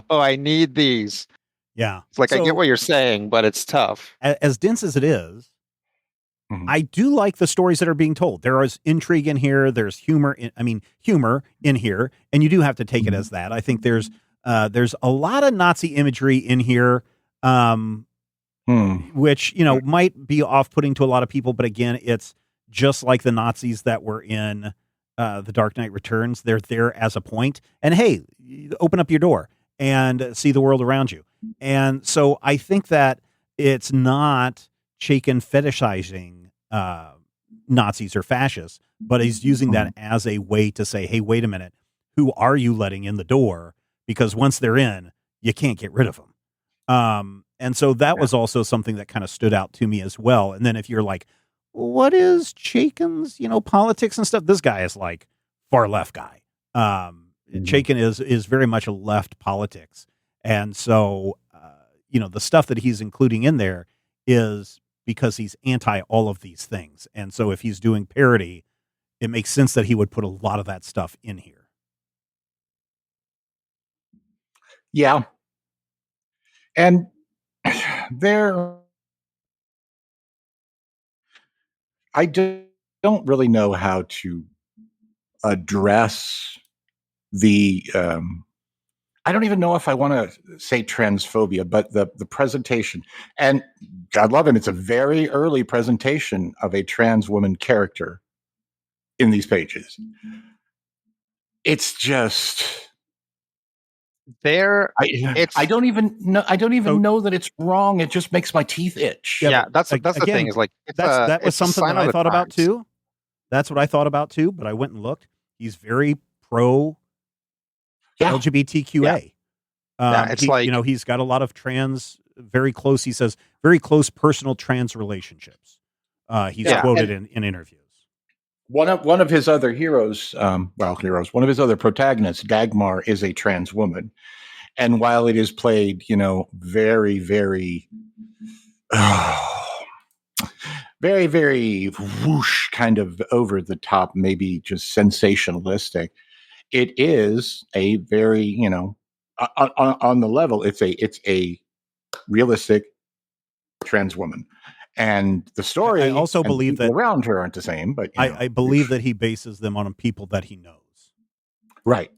I need these. Yeah. It's like, I get what you're saying, but it's tough. As dense as it is, I do like the stories that are being told. There is intrigue in here. There's humor in here, and you do have to take it as that. I think there's a lot of Nazi imagery in here, which, might be off-putting to a lot of people. But again, it's just like the Nazis that were in The Dark Knight Returns. They're there as a point. And hey, open up your door and see the world around you. And so I think that it's not Chaykin fetishizing Nazis or fascists, but he's using that as a way to say, hey, wait a minute, who are you letting in the door? Because once they're in, you can't get rid of them. And so that was also something that kind of stood out to me as well. And then if you're like, what is Chaikin's, politics and stuff? This guy is like far left guy. Chaikin is very much a left politics. And so, the stuff that he's including in there is because he's anti all of these things. And so if he's doing parody, it makes sense that he would put a lot of that stuff in here. Yeah. And I don't really know how to address the, I don't even know if I want to say transphobia, but the presentation. And God love it, it's a very early presentation of a trans woman character in these pages. It's just I don't even know that it's wrong. It just makes my teeth itch. Yeah, that's the thing. Is like that was something that I thought about too. That's what I thought about too. But I went and looked. He's very pro LGBTQA. It's he's got a lot of trans, very close. He says very close personal trans relationships. He's quoted in interviews. One of his other heroes, one of his other protagonists, Dagmar, is a trans woman. And while it is played, very, very, very, very whoosh, kind of over the top, maybe just sensationalistic, it is a very, on the level, it's a realistic trans woman. And the story, I also believe that around her aren't the same, but I believe that he bases them on people that he knows. Right.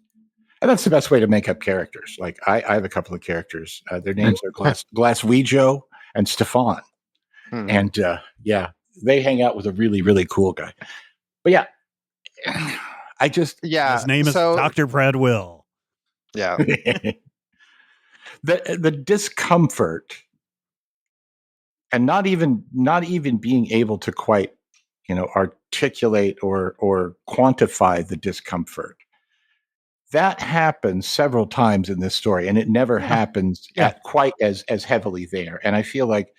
And that's the best way to make up characters. Like I have a couple of characters. Their names are Glassweejo and Stefan. And they hang out with a really, really cool guy. But his name is Dr. Brad Will. Yeah. the discomfort and not even being able to quite, articulate or quantify the discomfort. That happens several times in this story, and it never happens quite as heavily there. And I feel like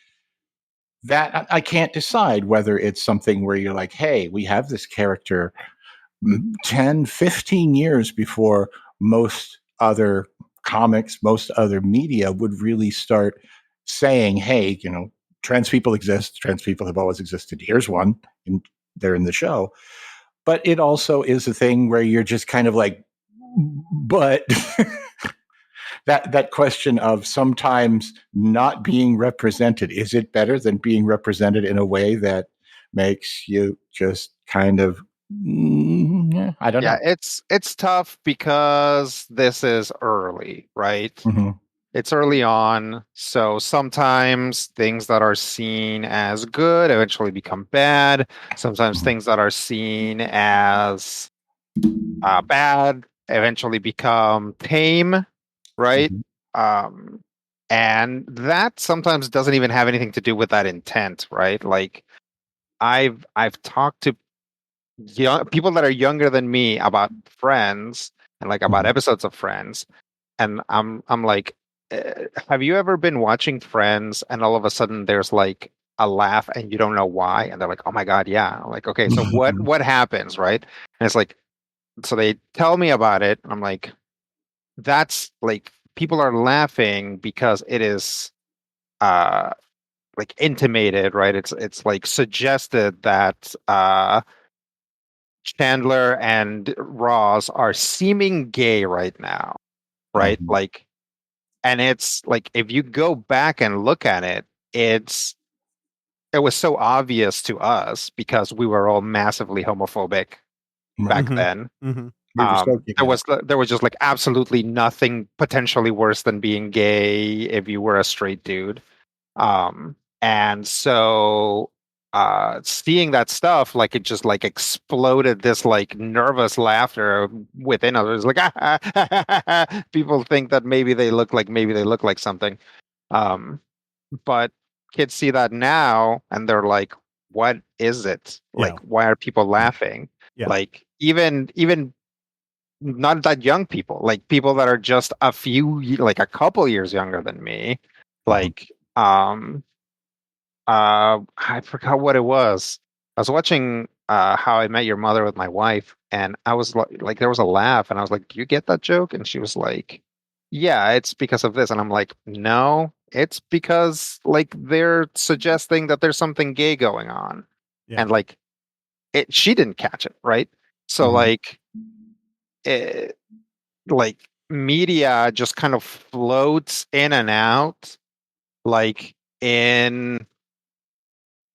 that I can't decide whether it's something where you're like, hey, we have this character 10, 15 years before most other comics, most other media would really start saying, hey, trans people exist. Trans people have always existed. Here's one, and they're in the show. But it also is a thing where you're just kind of like, but that question of sometimes not being represented, is it better than being represented in a way that makes you just kind of, I don't know. Yeah, it's tough because this is early, right? Mm-hmm. It's early on, so sometimes things that are seen as good eventually become bad. Sometimes things that are seen as bad eventually become tame, right? And that sometimes doesn't even have anything to do with that intent, right? Like I've talked to people that are younger than me about Friends and like about episodes of Friends, and I'm like, have you ever been watching Friends and all of a sudden there's like a laugh and you don't know why, and they're like, oh my god, yeah. I'm like, okay, so what happens, right? And it's like, so they tell me about it. I'm like, that's like people are laughing because it is like intimated, right? It's like suggested that Chandler and Ross are seeming gay right now, right? Like, and it's like if you go back and look at it, it was so obvious to us because we were all massively homophobic back then. There was just like absolutely nothing potentially worse than being gay if you were a straight dude. And so seeing that stuff, like it just like exploded this like nervous laughter within us. It was like people think that maybe they look like something. But kids see that now and they're like, what is it? Like, why are people laughing? Like even not that young people, like people that are just a couple years younger than me, like um I forgot what it was. I was watching How I Met Your Mother with my wife, and I was like there was a laugh, and I was like, "Do you get that joke?" And she was like, "Yeah, it's because of this." And I'm like, "No, it's because like they're suggesting that there's something gay going on." Yeah. And like she didn't catch it, right? So it, like media just kind of floats in and out, like in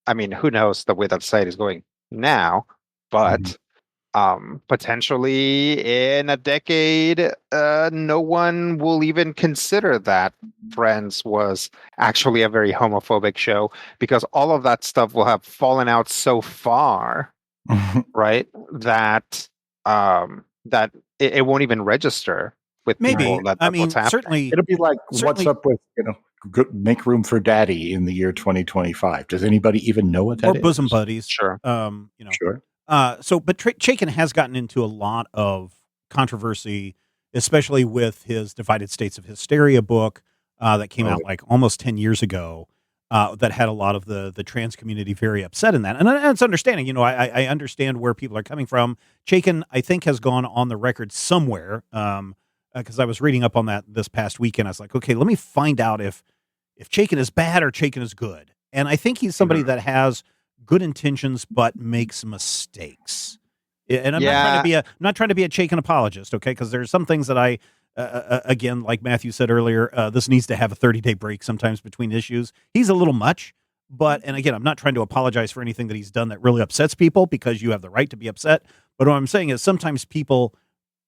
I mean, who knows the way that site is going now, but potentially in a decade, no one will even consider that Friends was actually a very homophobic show because all of that stuff will have fallen out so far, right? That it won't even register with Maybe. people that I that's what's mean, happening. certainly. It'll be like, what's Certainly- up with, Make Room for Daddy in the year 2025? Does anybody even know what that Or is? bosom buddies. Sure. Sure. But Chaikin has gotten into a lot of controversy, especially with his Divided States of Hysteria book that came out like almost 10 years ago. That had a lot of the trans community very upset in that, and it's understanding. I understand where people are coming from. Chaikin, I think, has gone on the record somewhere because I was reading up on that this past weekend. I was like, okay, let me find out if Chaikin is bad or Chaikin is good, and I think he's somebody that has good intentions but makes mistakes. And I'm not trying to be a Chaikin apologist, okay? Because there's some things that I. Again, like Matthew said earlier, this needs to have a 30-day break sometimes between issues. He's a little much, and again, I'm not trying to apologize for anything that he's done that really upsets people because you have the right to be upset. But what I'm saying is sometimes people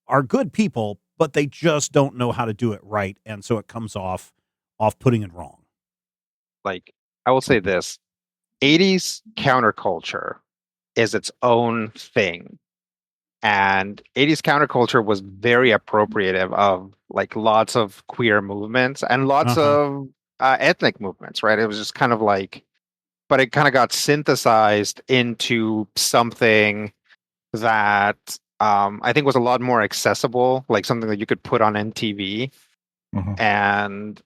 are good people, but they just don't know how to do it right. And so it comes off-putting and wrong. Like, I will say this, 80s counterculture is its own thing. And 80s counterculture was very appropriative of like lots of queer movements and lots of ethnic movements, right? It was just kind of like, but it kind of got synthesized into something that I think was a lot more accessible, like something that you could put on MTV. And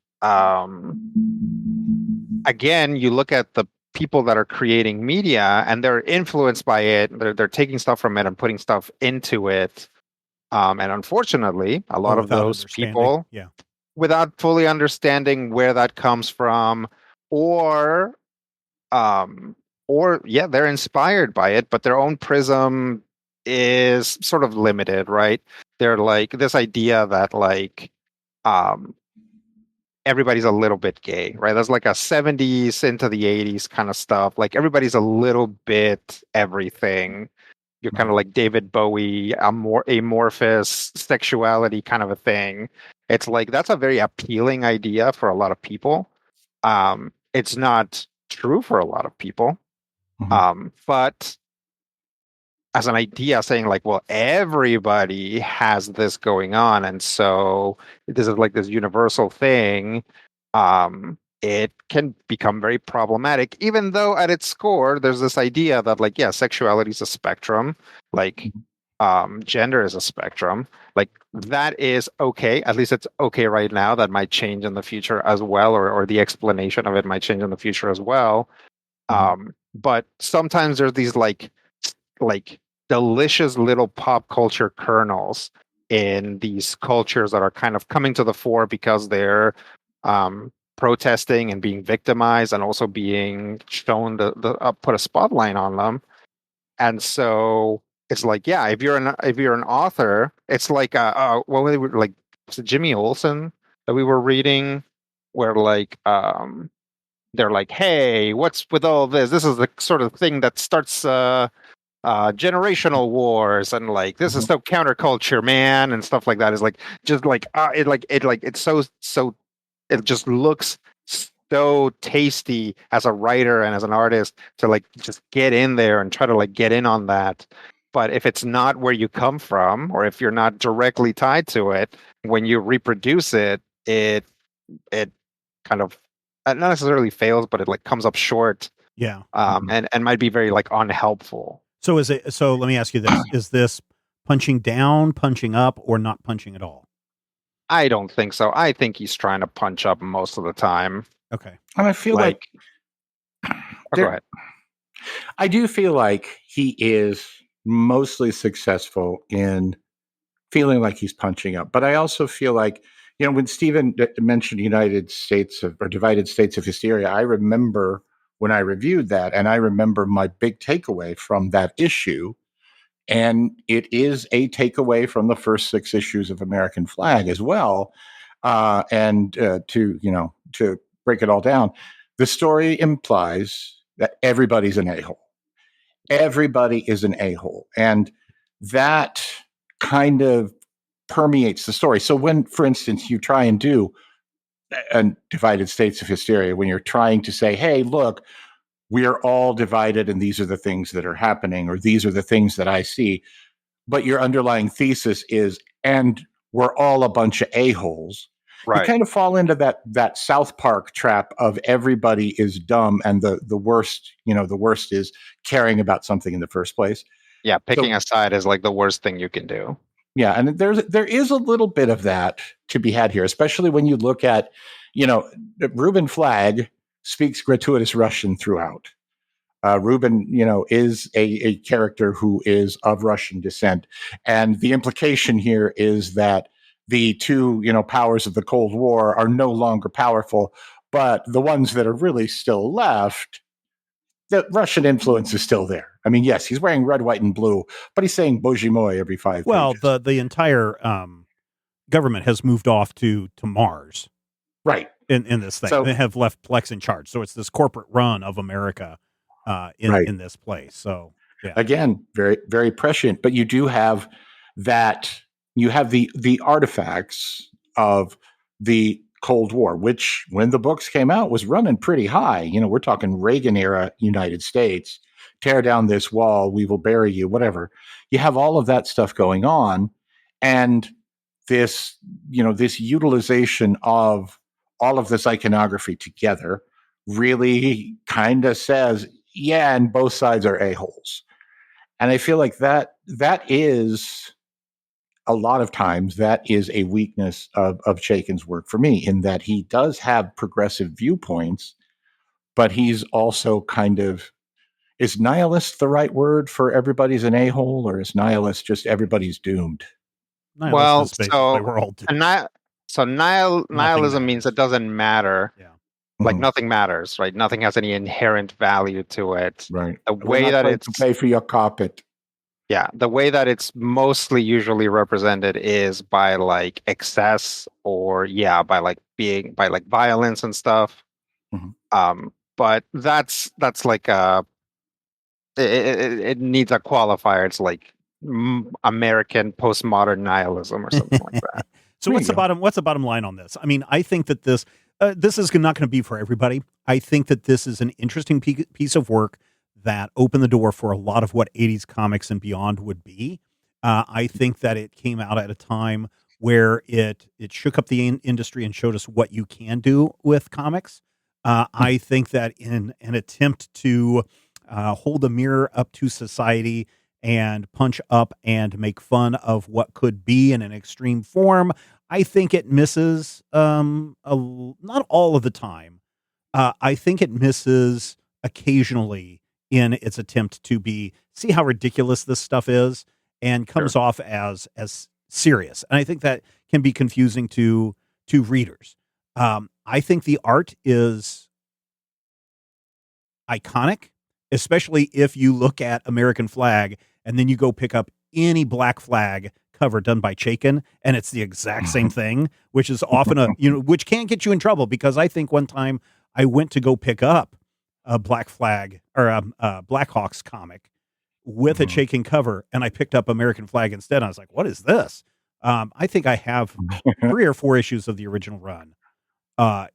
again, you look at the people that are creating media and they're influenced by it. They're taking stuff from it and putting stuff into it. And unfortunately, a lot of those people, without fully understanding where that comes from, or they're inspired by it, but their own prism is sort of limited, right? They're like this idea that like everybody's a little bit gay, right? That's like a 70s into the 80s kind of stuff. Like everybody's a little bit everything. You're kind of like David Bowie, amorphous sexuality kind of a thing. It's like that's a very appealing idea for a lot of people. It's not true for a lot of people. But as an idea saying like, well, everybody has this going on, and so this is like this universal thing, it can become very problematic, even though at its core there's this idea that like, yeah, sexuality is a spectrum, like gender is a spectrum, like that is okay. At least it's okay right now. That might change in the future as well, or the explanation of it might change in the future as well. But sometimes there's these like delicious little pop culture kernels in these cultures that are kind of coming to the fore because they're protesting and being victimized and also being shown put a spotlight on them. And so it's like, yeah, if you're an author, it's like was it Jimmy Olsen that we were reading, where like they're like, hey, what's with all this? This is the sort of thing that starts generational wars, and like this is so counterculture, man, and stuff like that. Is like just like it's so it just looks so tasty as a writer and as an artist to like just get in there and try to like get in on that. But if it's not where you come from, or if you're not directly tied to it, when you reproduce it, it kind of not necessarily fails, but it like comes up short. And might be very like unhelpful. So so let me ask you this. Is this punching down, punching up, or not punching at all? I don't think so. I think he's trying to punch up most of the time. Okay. And I feel like Go ahead. I do feel like he is mostly successful in feeling like he's punching up. But I also feel like, when Stephen mentioned United States or Divided States of Hysteria, I remember when I reviewed that, and I remember my big takeaway from that issue. And it is a takeaway from the first 6 issues of American Flagg as well. To break it all down, the story implies that everybody's an a-hole. Everybody is an a-hole. And that kind of permeates the story. So when, for instance, you try and do a Divided States of Hysteria, when you're trying to say, hey, look, we are all divided and these are the things that are happening, or these are the things that I see. But your underlying thesis is, and we're all a bunch of a-holes. You Right. kind of fall into that South Park trap of everybody is dumb, and the worst, the worst is caring about something in the first place. Yeah, picking a side is like the worst thing you can do. Yeah, and there is a little bit of that to be had here, especially when you look at, Reuben Flagg speaks gratuitous Russian throughout. Reuben, is a character who is of Russian descent. And the implication here is that the two, powers of the Cold War are no longer powerful, but the ones that are really still left, the Russian influence is still there. I mean, yes, he's wearing red, white, and blue, but he's saying Bože moj every 5 Well, pages. the entire government has moved off to Mars. Right. In this thing. So, they have left Plex in charge. So it's this corporate run of America in this place. So yeah. Again, very, very prescient. But you do have that, you have the artifacts of the Cold War, which when the books came out was running pretty high. We're talking Reagan era United States, tear down this wall, we will bury you, whatever. You have all of that stuff going on. And this, this utilization of all of this iconography together really kind of says, yeah, and both sides are a-holes. And I feel like that is a lot of times that is a weakness of Chaykin's work for me, in that he does have progressive viewpoints, but he's also kind of, is nihilist the right word for everybody's an a-hole, or is nihilist just everybody's doomed? Well, we're all doomed. Nihilism means it doesn't matter. Yeah. Like nothing matters, right? Nothing has any inherent value to it. Right. The way that it's to pay for your carpet. Yeah, the way that it's mostly usually represented is by like excess, or by like violence and stuff. Mm-hmm. But that's like it needs a qualifier. It's like American postmodern nihilism or something like that. So what's the bottom line on this? I mean, I think that this is not going to be for everybody. I think that this is an interesting piece of work that opened the door for a lot of what 80s comics and beyond would be. I think that it came out at a time where it shook up the industry and showed us what you can do with comics. I think that in an attempt to hold a mirror up to society and punch up and make fun of what could be in an extreme form, I think it misses, not all of the time. I think it misses occasionally in its attempt to see how ridiculous this stuff is, and comes off as serious. And I think that can be confusing to readers. I think the art is iconic, especially if you look at American Flagg and then you go pick up any Black Flag cover done by Chaykin, and it's the exact same thing, which is often which can get you in trouble, because I think one time I went to go pick up a Black Flag or a Black Hawks comic with a Chaykin cover, and I picked up American Flagg instead. And I was like, what is this? I think I have 3 or 4 issues of the original run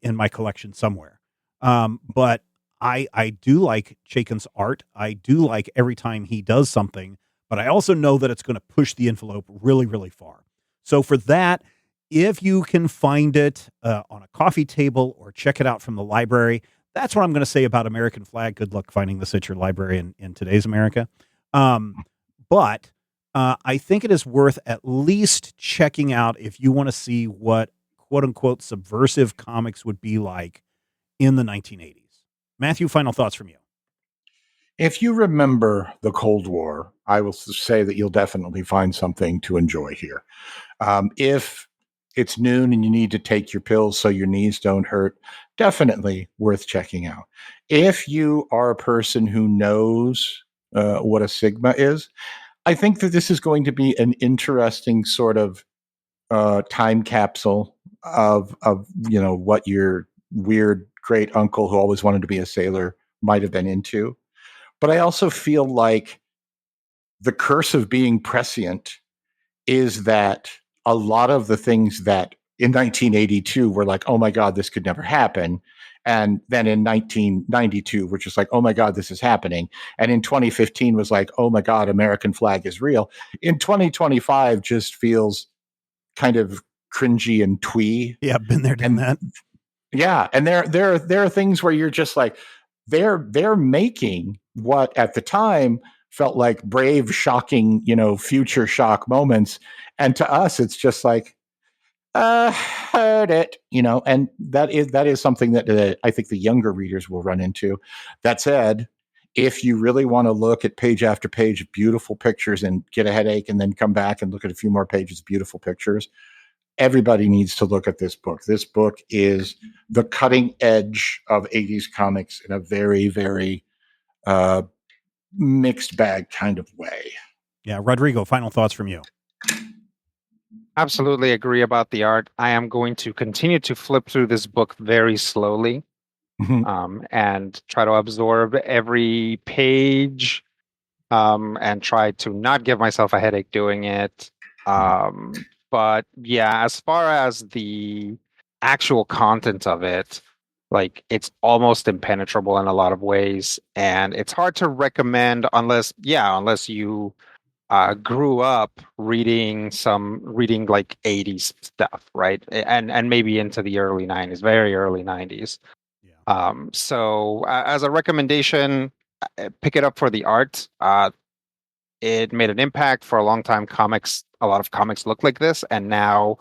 in my collection somewhere. But I do like Chaykin's art. I do like every time he does something, but I also know that it's going to push the envelope really, really far. So for that, if you can find it on a coffee table or check it out from the library, that's what I'm going to say about American Flagg. Good luck finding this at your library in today's America. But I think it is worth at least checking out if you want to see what quote unquote subversive comics would be like in the 1980s. Matthew, final thoughts from you. If you remember the Cold War, I will say that you'll definitely find something to enjoy here. If it's noon and you need to take your pills so your knees don't hurt, definitely worth checking out. If you are a person who knows what a Sigma is, I think that this is going to be an interesting sort of time capsule of what your weird great uncle who always wanted to be a sailor might have been into. But I also feel like the curse of being prescient is that a lot of the things that in 1982 were like, oh my God, this could never happen. And then in 1992, we're just like, oh my God, this is happening. And in 2015 was like, oh my God, American Flagg is real. In 2025 just feels kind of cringy and twee. Yeah, been there, done that. Yeah. And there are things where you're just like, they're making what at the time felt like brave, shocking, future shock moments. And to us, it's just like, heard it, and that is something that I think the younger readers will run into. That said, if you really want to look at page after page of beautiful pictures and get a headache and then come back and look at a few more pages of beautiful pictures, everybody needs to look at this book. This book is the cutting edge of 80s comics in a very, very mixed bag kind of way. Yeah, Rodrigo, final thoughts from you. Absolutely agree about the art. I am going to continue to flip through this book very slowly and try to absorb every page and try to not give myself a headache doing it. But yeah, as far as the actual content of it, like it's almost impenetrable in a lot of ways. And it's hard to recommend unless you grew up reading like 80s stuff, right? And maybe into the early 90s, very early 90s. Yeah. So as a recommendation, pick it up for the art. It made an impact for a long time. A lot of comics look like this, and now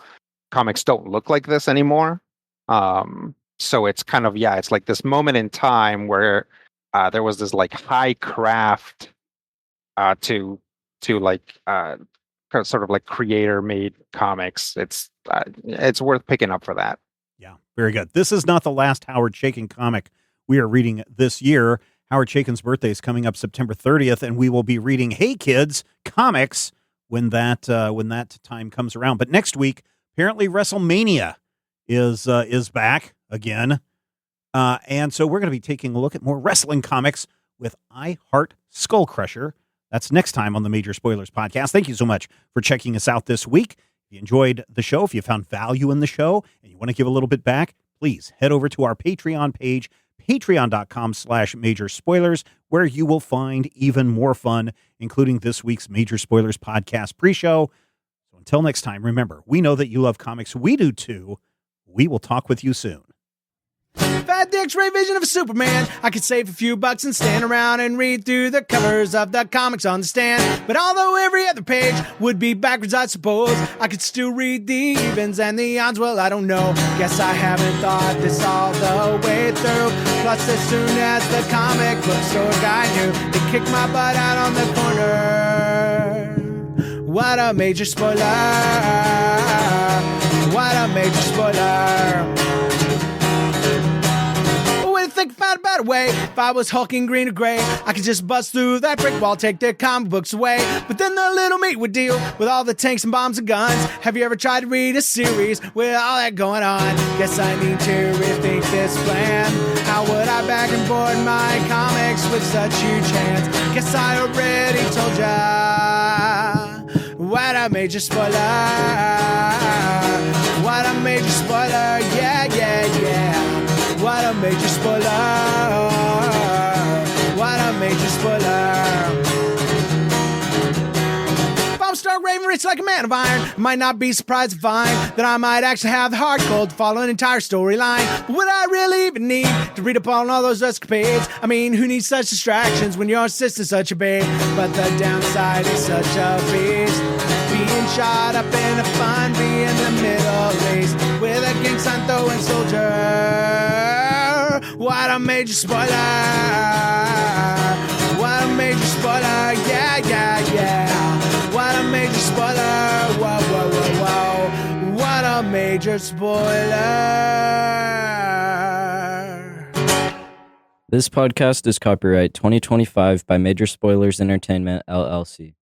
comics don't look like this anymore. So it's kind of, it's like this moment in time where there was this like high craft to like sort of like creator made comics. It's worth picking up for that. Yeah, very good. This is not the last Howard Chaykin comic we are reading this year. Howard Chaykin's birthday is coming up September 30th, and we will be reading Hey Kids comics when that time comes around. But next week, apparently WrestleMania is back again, and so we're going to be taking a look at more wrestling comics with I Heart Skull Crusher. That's next time on the Major Spoilers Podcast. Thank you so much for checking us out this week. If you enjoyed the show, if you found value in the show, and you want to give a little bit back, please head over to our Patreon page, patreon.com/Major Spoilers, where you will find even more fun, including this week's Major Spoilers Podcast pre-show. So until next time, remember, we know that you love comics. We do too. We will talk with you soon. If I had the X-ray vision of a Superman, I could save a few bucks and stand around and read through the covers of the comics on the stand. But although every other page would be backwards, I suppose, I could still read the evens and the odds. Well, I don't know. Guess I haven't thought this all the way through. Plus, as soon as the comic book store guy knew, he kicked my butt out on the corner. What a major spoiler. What a major spoiler. Think about a better way. If I was hulking green or gray, I could just bust through that brick wall, take their comic books away. But then the little meat would deal with all the tanks and bombs and guns. Have you ever tried to read a series with all that going on? Guess I need to rethink this plan. How would I back and board my comics with such huge hands? Guess I already told ya. What a major spoiler. What a major spoiler. Yeah, yeah, yeah. What a major spoiler. What a major spoiler. If I'm stark raving rich like a man of iron, I might not be surprised to find that I might actually have the heart cold to follow an entire storyline. But would I really even need to read up on all those escapades? I mean, who needs such distractions when your sister's such a babe? But the downside is such a beast, being shot up in a fun bee in the Middle East with a gang sign throwing soldier. What a major spoiler. What a major spoiler. Yeah, yeah, yeah. What a major spoiler. Whoa, whoa, whoa, whoa. What a major spoiler. This podcast is copyright 2025 by Major Spoilers Entertainment, LLC.